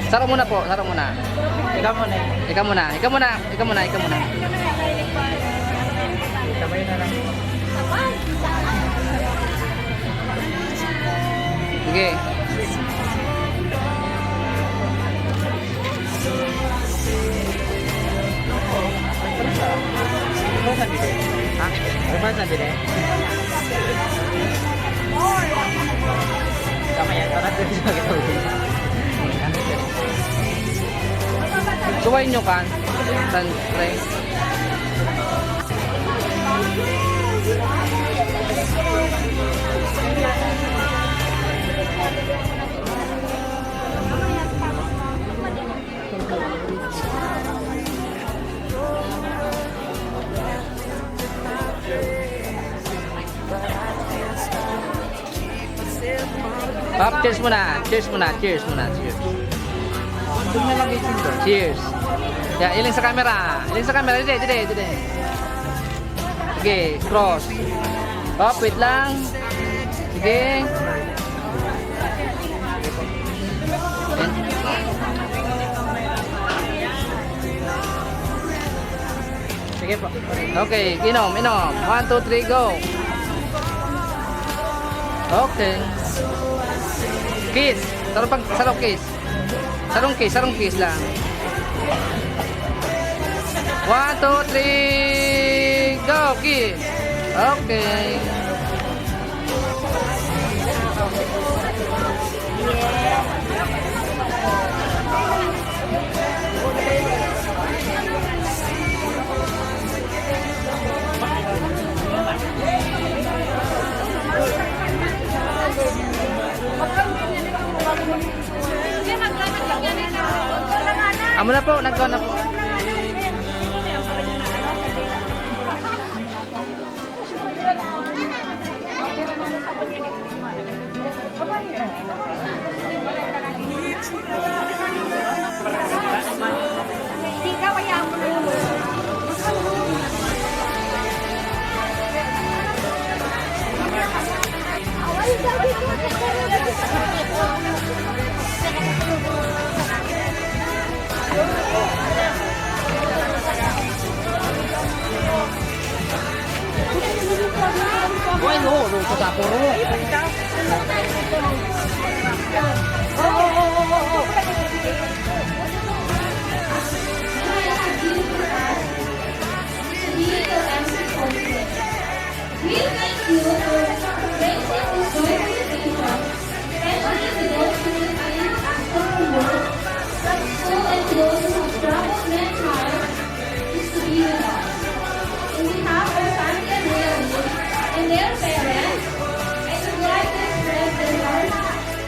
Sarap muna po, sarap muna. Ikaw muna. Ikaw muna. Ikaw muna. Ikaw muna. Ikaw muna. Sabay na lang. Sige. Ha? Berapa nanti deh? Sama ya, karena itu bisa kita uji. Suwain nyo kan? Santai. Pap, cheers muna. Cheers muna. Cheers muna. Cheers. Cheers. Ya, iling sa camera. Iling sa camera. Dede. Sige, cross. Pap, wait lang. Sige. Sige po. Okay, inom. 1, 2, 3, go. Okay. Kiss. Sarong kiss. Sarong kiss lang. 1, 2, 3, go. Kiss. Okay. Amo na po, nagkaw na po. Awal dito sa puro. We thank you for raising this joyful occasion, especially to those who will be asked for work, from school, and to those who have traveled many miles just to be with us. In behalf of Sandy and Leonie and their parents, I would like to express their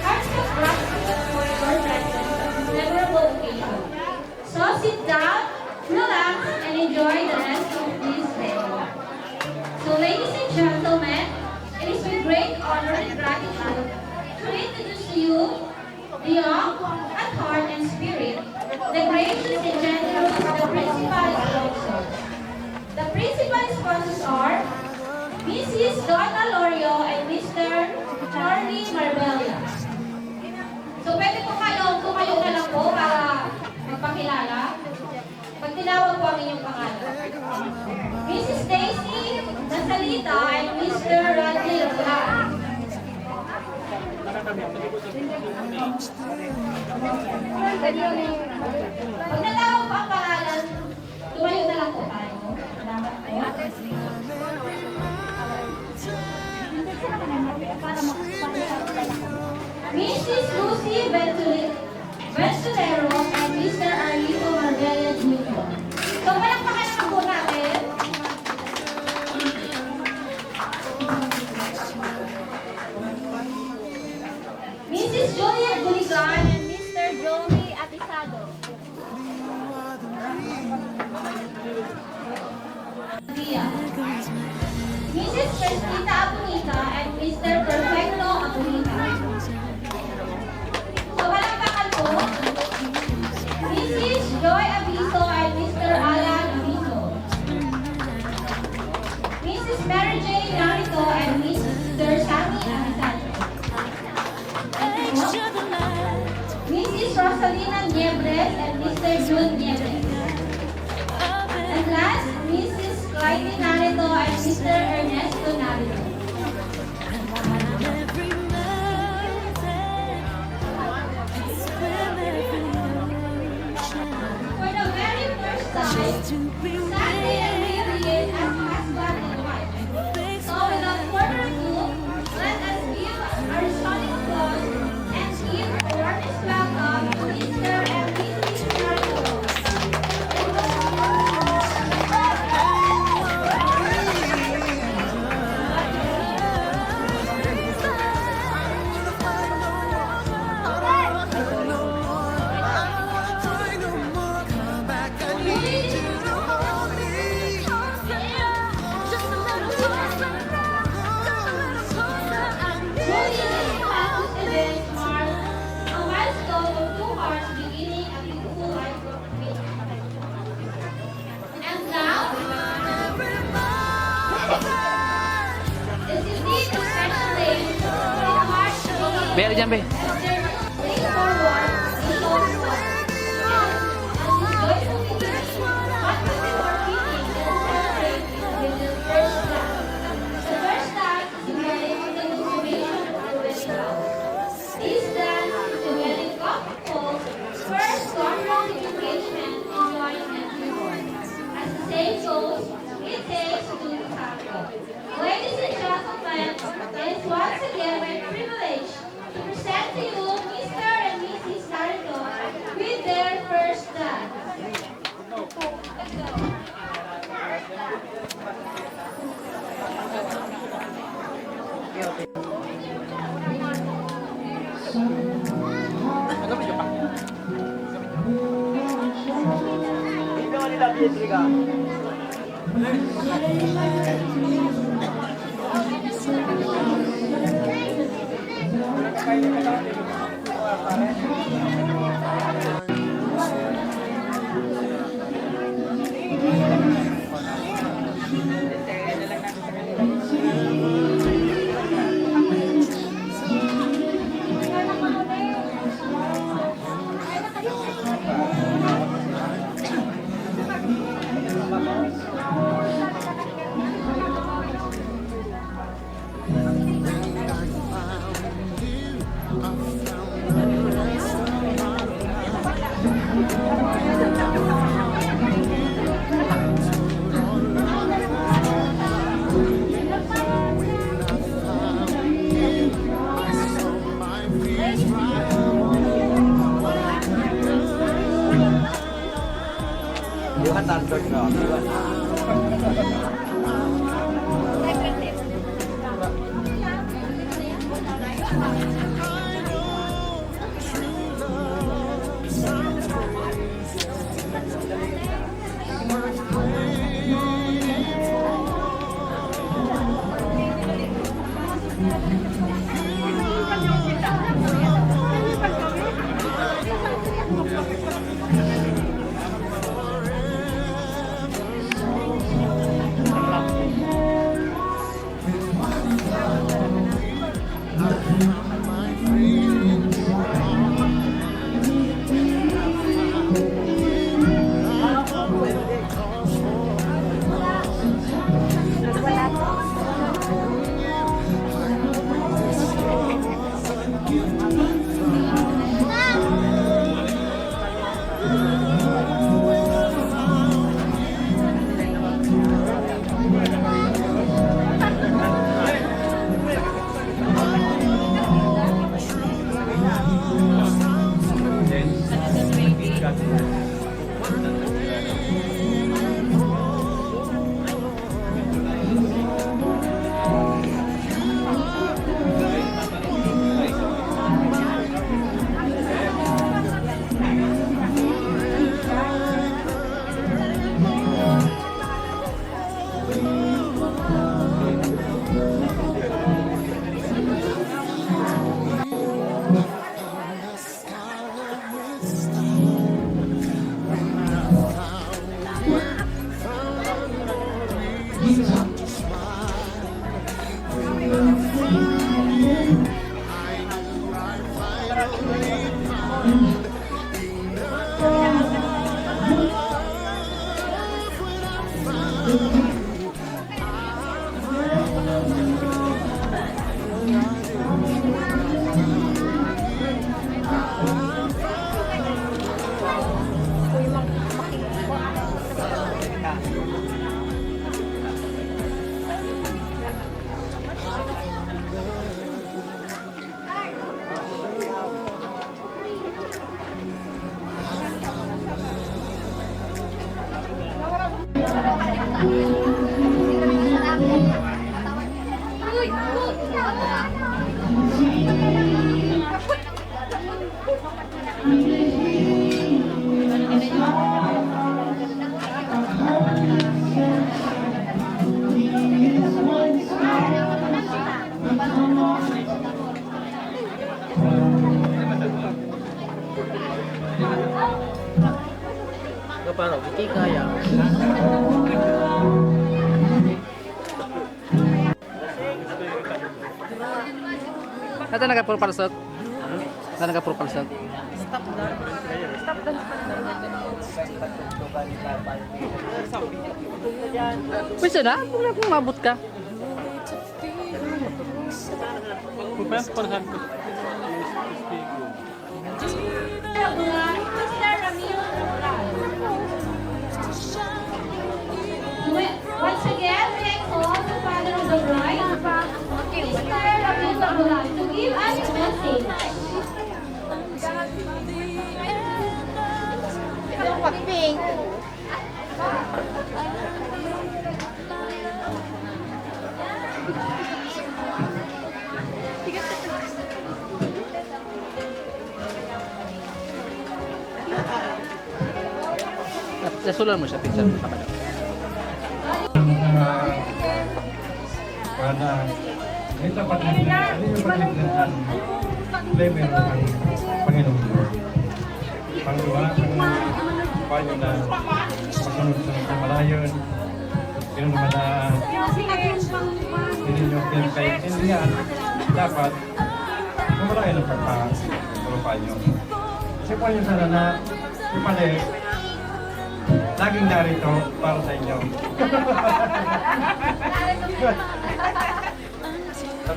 heartfelt gratitude for your presence at this memorable occasion. So sit down, relax, and enjoy the rest of this day. So ladies and gentlemen, it is with great honor and gratitude to introduce to you the young at heart and spirit, the gracious and generous, the principal sponsors. The principal sponsors are Mrs. Donna Lorio and Mr. Charlie Marbella. So pwede po kayo, tumayo na lang po para magpakilala. Pag tinawag po ang inyong pangalan. Mrs. Daisy Nasalita and Mr. Radley Rohan. Pag natawag po ang pangalan, tumayo na lang po tayo. Salamat po. Mrs. Lucy Ventulero and Mr. Arlito Marbella Jr. So, palakpakan naman po natin. Mrs. Juliet Buligan and Mr. Joey Atisado. Mrs. Cristita Apunita and Mr. Perfecto Apunita. So, palakpakan po. Mrs. Joy Abiso and Mr. Alan Abiso. Mrs. Mary Jane Narito and Mr. Sammy Anisado. Mrs. Rosalina Niebres and Mr. June Niebres. And last, Mrs. Clyde Narito and Mr. Ernesto Narito. For the very first time, Sandy and Lillian as husband and wife. So without further ado, let us give a resounding applause and give a warmest welcome to Mr. and Mrs. Narito. Be, dyan, be. Ladies and gentlemen, it is once again my privilege to present to you Mr. and Mrs. Narito with their first dance. Kaparo, hindi kaya. Ito nagka-purpalsot. Ito nagka-purpalsot. Pwede na? Kung mabot ka. Once again, may I call the father of the bride, Mr. Ramil Tabulan, to give us a message. Nasulan mo siya, picture mo sa kapatid. Karena kita pagkakalimutan level ng Panginoon Lord. Pangalawa, paano na pagsunod sa kamalayon, yun naman na hindi nyo pinakaintindihan, dapat kumalayan ang pagpapalupaan nyo. Kasi po yun sana na ipali, laging narito para sa inyo.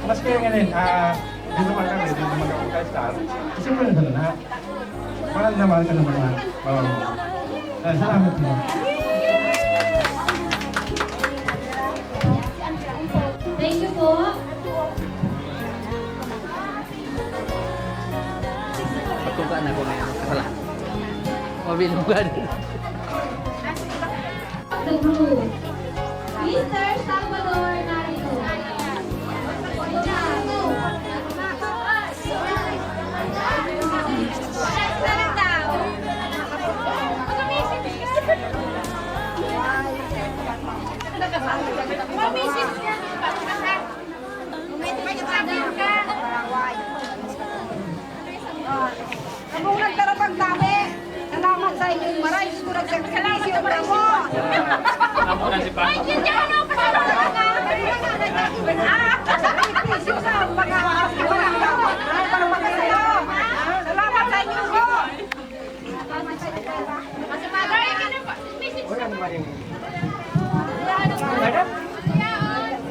Mas kaya ngayon, dito man kami, dito man ako kay Star, kasi mo na na, mahal na mahal ka ng mga salamat mo. Thank you po. Pagtugaan ako ngayon. Kasalahan. Mabilugan. the group. Mr. Salvador Narito. Kung nagtarapag dami, nalaman sa inyong maray, kung nagsakralisyo mo mo. Ako na si Papa. Sakripisyo sa mga salamat sa inyo po.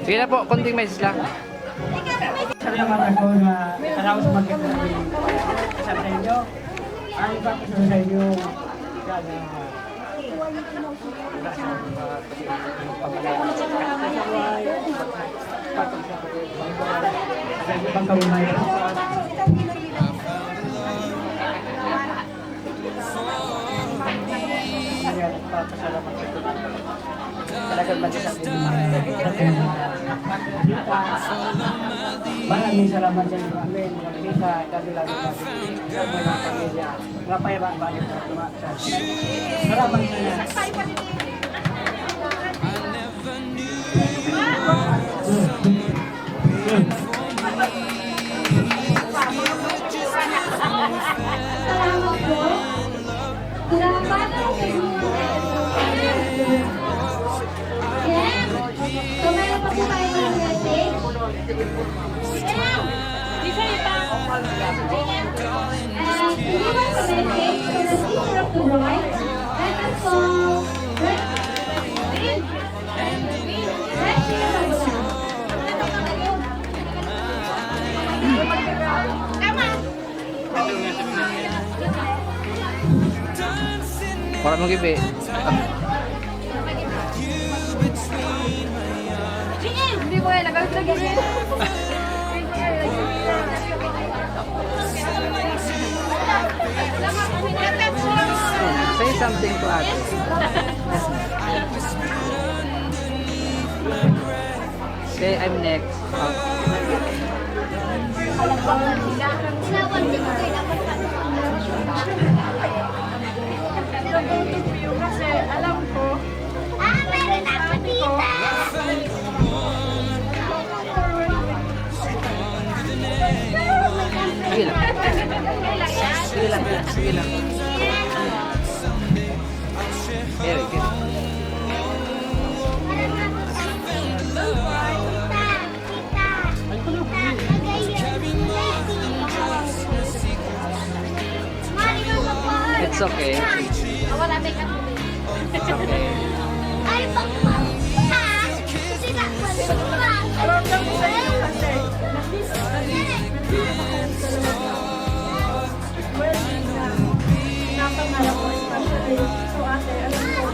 Sige na po, konting message lang. Salamat ako na salamat sa magkita sa inyo. Ano ba ko sa inyo? Talagang magkasakit maraming salamat sa inyo amin, mga bisa, dami-dami sa mga pamilya, mga payabang-balik na tumaksa. Salamat sa inyo. Salamat po. Salamat po sa inyo. Yes. So, meron pa po tayo ng message. Hindi ba sa message for the teacher of the bride? Let us song. Let's hear the word. Para mag-ibi. Hindi mo yan, nagagagin. Say something to us. Say I'm next. Kasi alam ko, Meron ako dito. Sige lang. Sige lang. Sige lang. Very good. It's okay. Wala may katulad. It's okay. Ay, pagpapag! Sila pagpapag! alam lang ko sa inyo kasi, napangarap ko especially so ate, alam ko,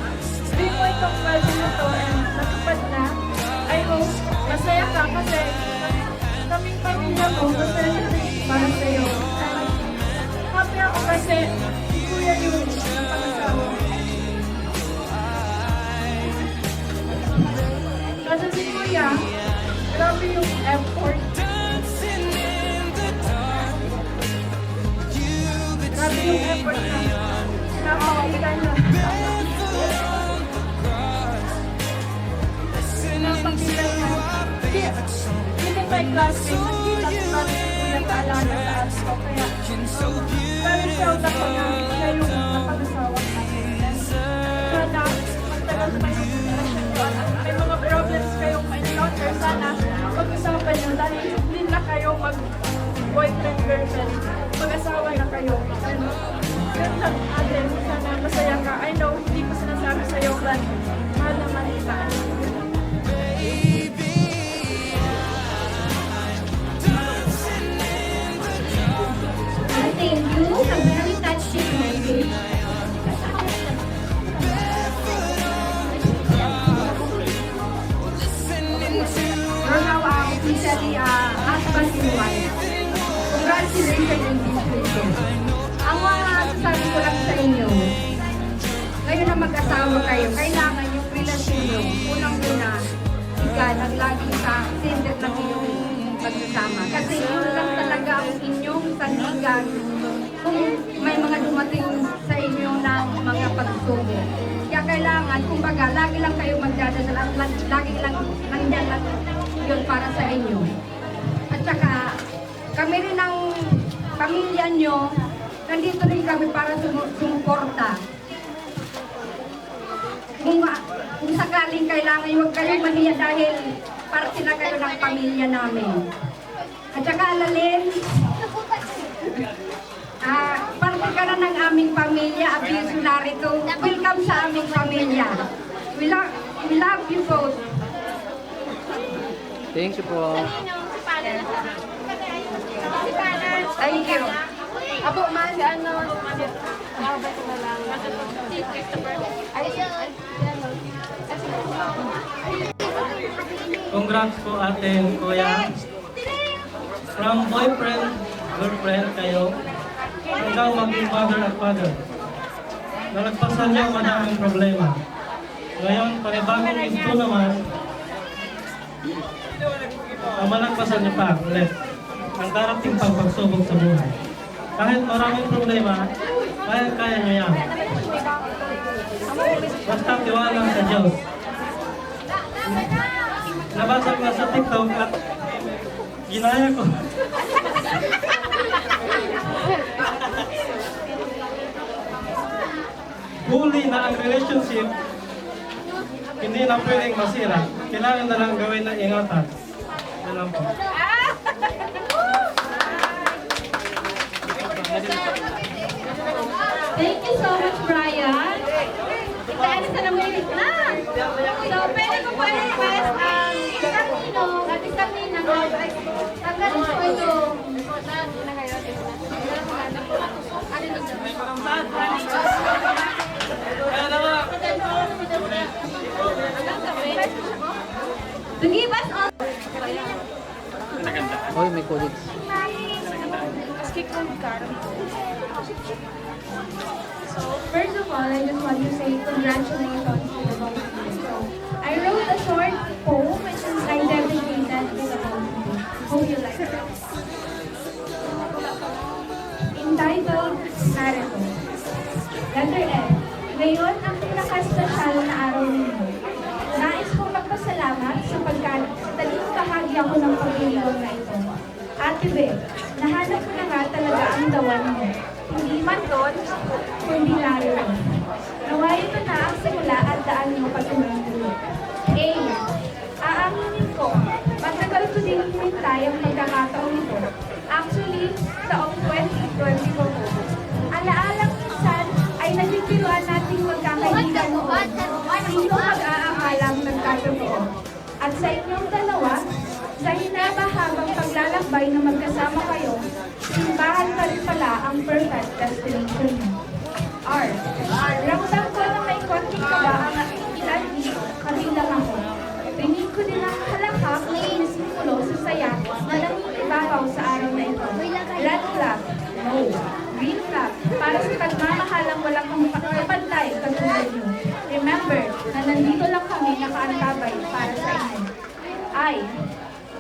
hindi ko itong pwede na to and natupad na. I hope masaya ka kasi kaming pamilya mo, masaya rin para sa'yo. And happy ako kasi si Kuya yun ang pag-asawa. Kasi si Kuya, grabe yung effort. Grabe yung effort na napakailan na. Napakailan na. Hindi pa yung classmate, nakita ko na yung kaalala sa ads ko. Kaya, very proud ako na siya yung napag-asawa namin. Sana, magtagal pa yung relasyon ko at may mga problems kayong ma-encounter. Sana, pag-usapan nyo dahil hindi na kayo mag-boyfriend, girlfriend. Mag-asawa na kayo. And, yun lang, ate, sana masaya ka. I know, hindi ko sinasabi sa'yo, but mahal naman kita. Thank you. A very touching message. You're now officially husband and wife. Congratulations on this weekend. Ang mga sasabi ko lang sa inyo, ngayon na mag-asawa kayo, kailangan yung relasyon tulong. Unang-una, ika, naglaging sa center ng iyong pagsasama. Kasi yun lang talaga ang inyong sandigan kung may mga dumating sa inyo ng mga pagsubok. Kaya kailangan, kumbaga, lagi lang kayo magdadasal at lagi lang nandyan lang yun para sa inyo. At saka, kami rin ng pamilya nyo, nandito rin kami para sumuporta. Kung sakaling kailangan, huwag kayong mahiya dahil parte na kayo ng pamilya namin. At saka, Lalyn, parte ka na ng aming pamilya, Abiso Narito. Welcome sa aming pamilya. We love you both. Thank you po. Thank you. Apo, man, si ano? Congrats po ate and kuya. From boyfriend, girlfriend kayo, hanggang maging mother at father. Nalagpasan niyo ang madaming problema. Ngayon, panibagong ito naman, ang malagpasan niyo pa ulit ang darating pang pagsubok sa buhay. Kahit maraming problema, kaya niyo yan. Basta tiwala sa Diyos. Nabasa ko sa TikTok at ginaya ko. Huli na ang relationship, hindi na pwedeng masira. Kailangan na lang gawin ng ingatan. Yan lang po. Thank you so much, Brian. Ito na namulit na. So, pwede ko po i-request ang isang ninong at isang ninang. Tanggalin po ito. To give us all. Hoy, may colleagues. So, first of all, I just want to say congratulations to the both of you. So, I wrote a short poem which is I dedicated to the both of you. Hope you like it. Entitled, Narito. Letter F. Ngayon ang pinaka-special na araw ninyo. Nais kong magpasalamat sapagkat taling bahagi ako ng pag-iiwan na ito. Ate Beth, nahanap ko na nga talaga ang dawan mo. Hindi man doon, kundi naroon. Nawa ito na ang simula at daan mo patuloy-tuloy. A. Aaminin ko, matagal ko din hinintay ang pagkakataon nito. Actually, taong 2024. Alaalang minsan ay nagpipiruan nating magkakaibigan noon. Sino mag-aakalang nagkatotoo? At sa inyong dalawa, sa hinabahabang paglalakbay na magkasama kayo, simbahan pa rin pala ang perfect destination mo. R. Ramdam ko na may konting kaba ang aking pinagdi, kabilang ako. Tingin ko din ang halakak na inisimulo sa saya na nangikibabaw sa araw na ito. Red flag, no. Green flag, para sa pagmamahalang walang kapantay katulad nyo. Remember na nandito lang kami nakaantabay para sa inyo. I.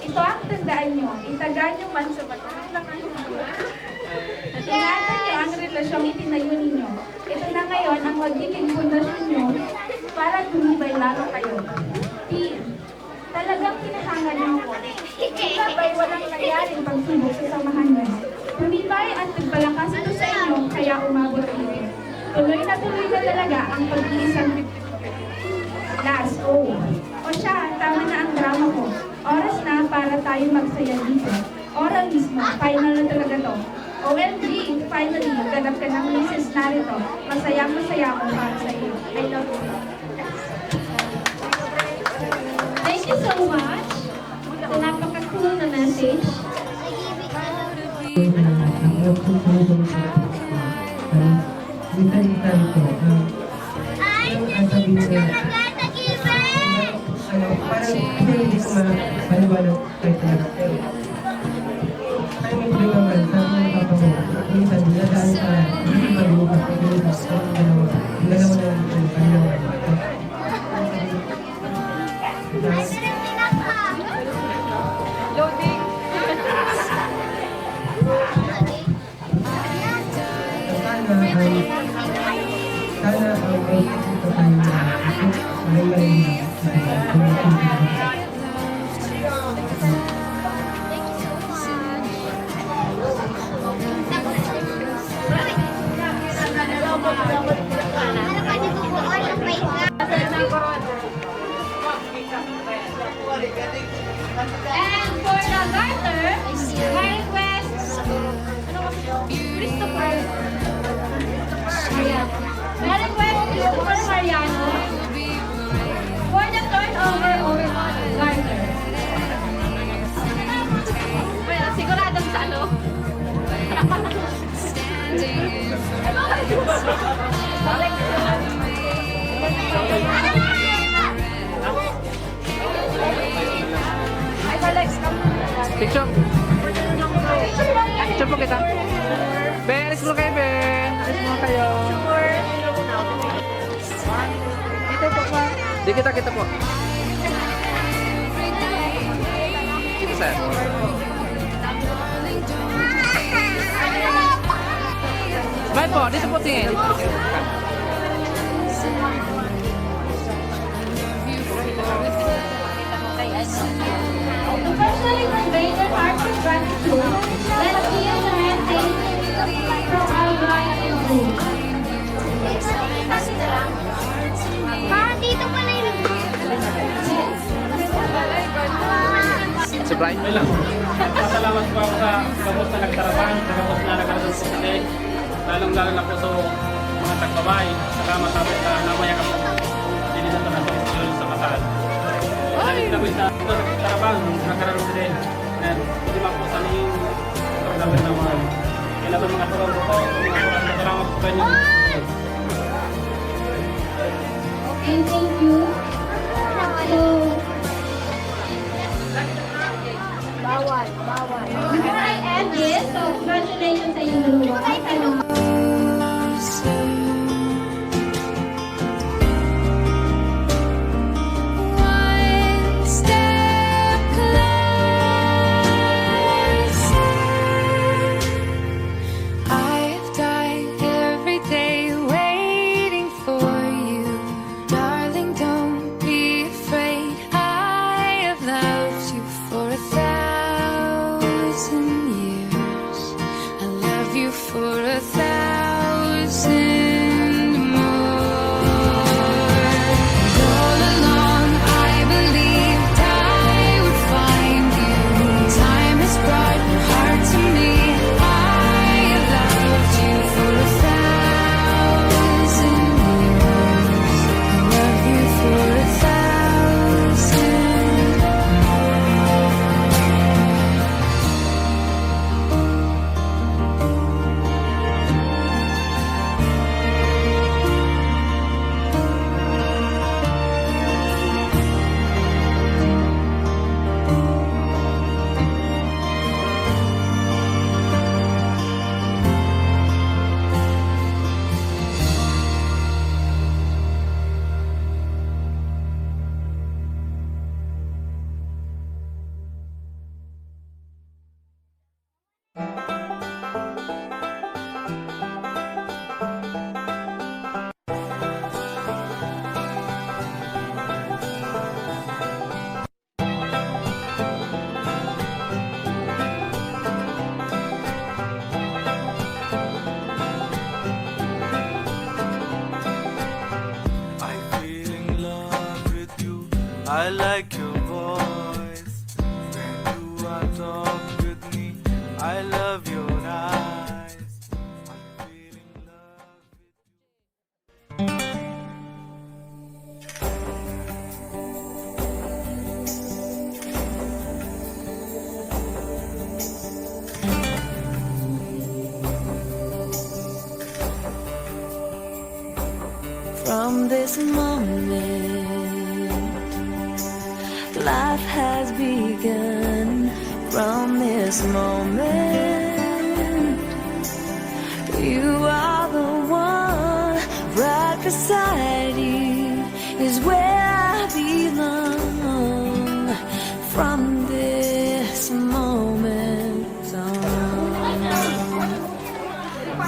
Ito ang tandaan nyo, itagaan nyo man sa matalang ingatan nyo ang relasyong itinayo ninyo. Ito na ngayon ang magiging pundasyon nyo para tumibay lalo kayo. T. Talagang kinahangan nyo ako. Ito ba'y walang nangyaring pagsubok sa samahan nyo? Tumibay at nagpalakas ito sa inyo, kaya umabot ito. Tuloy na talaga ang pag-iisang last. O siya, tama na ang drama ko. Oras na para tayo magsaya dito. Oral mismo, final na talaga to. OMG, finally, ganap ka ng Mrs. Narito. Masayang-masaya ako para sa iyo. I love you. Thank you so much. Sa napaka-cool na message. Parang hindi ko maliwanag kahit talaga. Pero tayo may problema man, sabi ng papa mo, minsan nilagaan ka, hindi malukas, ang dalawa na ang kanilang Sana ang may ito tayo mahimayin And for the garter, my request, Christopher. Ayan. My request, Christopher Mariano, for the turnover of garter. Well, siguradong sa ano? Picture. Picture po kita. Ben, alis mo kayo, Ben. Alis mo kayo. Dito po pa. Di kita po. Dito, sir. Smile po. Dito po tingin. To personally convey their heartfelt gratitude, let's hear the message from our bride and groom. Dito pala yun. Si Brian. Okay lang. Pasalamat po ako sa gamot na nagtarapan, sa gamot na nagkaroon po today. Lalong-lalo na po sa mga tagbabay. Salamat sa amin na namayakap po. Hindi na ito na sa kasal. Dahil na po sa nagtarapan, nagkaroon today. And hindi man po sa niyong pagdamit na mga kailangan mga tulong po po. Mga tulong na salamat po kayo. And thank you. So, before I end this, so congratulations sa inyong dalawa. One step closer. I've died every day waiting for you, darling. Don't be afraid. I have loved you for 1,000 years. I love you for 1,000 more. And all along I believed I would find you. Time has brought your heart to me. I have loved you for 1,000 years. I love you for 1,000 more. I feel in love with you. I like your voice. When you are talk with me, I love your eyes. I feel in love with you. From this moment, life has begun. From this moment, you are the one. Right beside you is where I belong. From this moment on,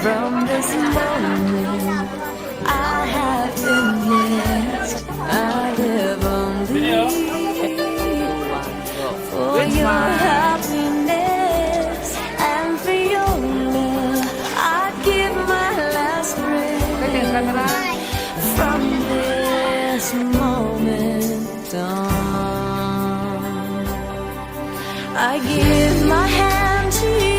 from this moment, I your happiness and for your love. I'd give my last breath from this moment on. I give my hand to you.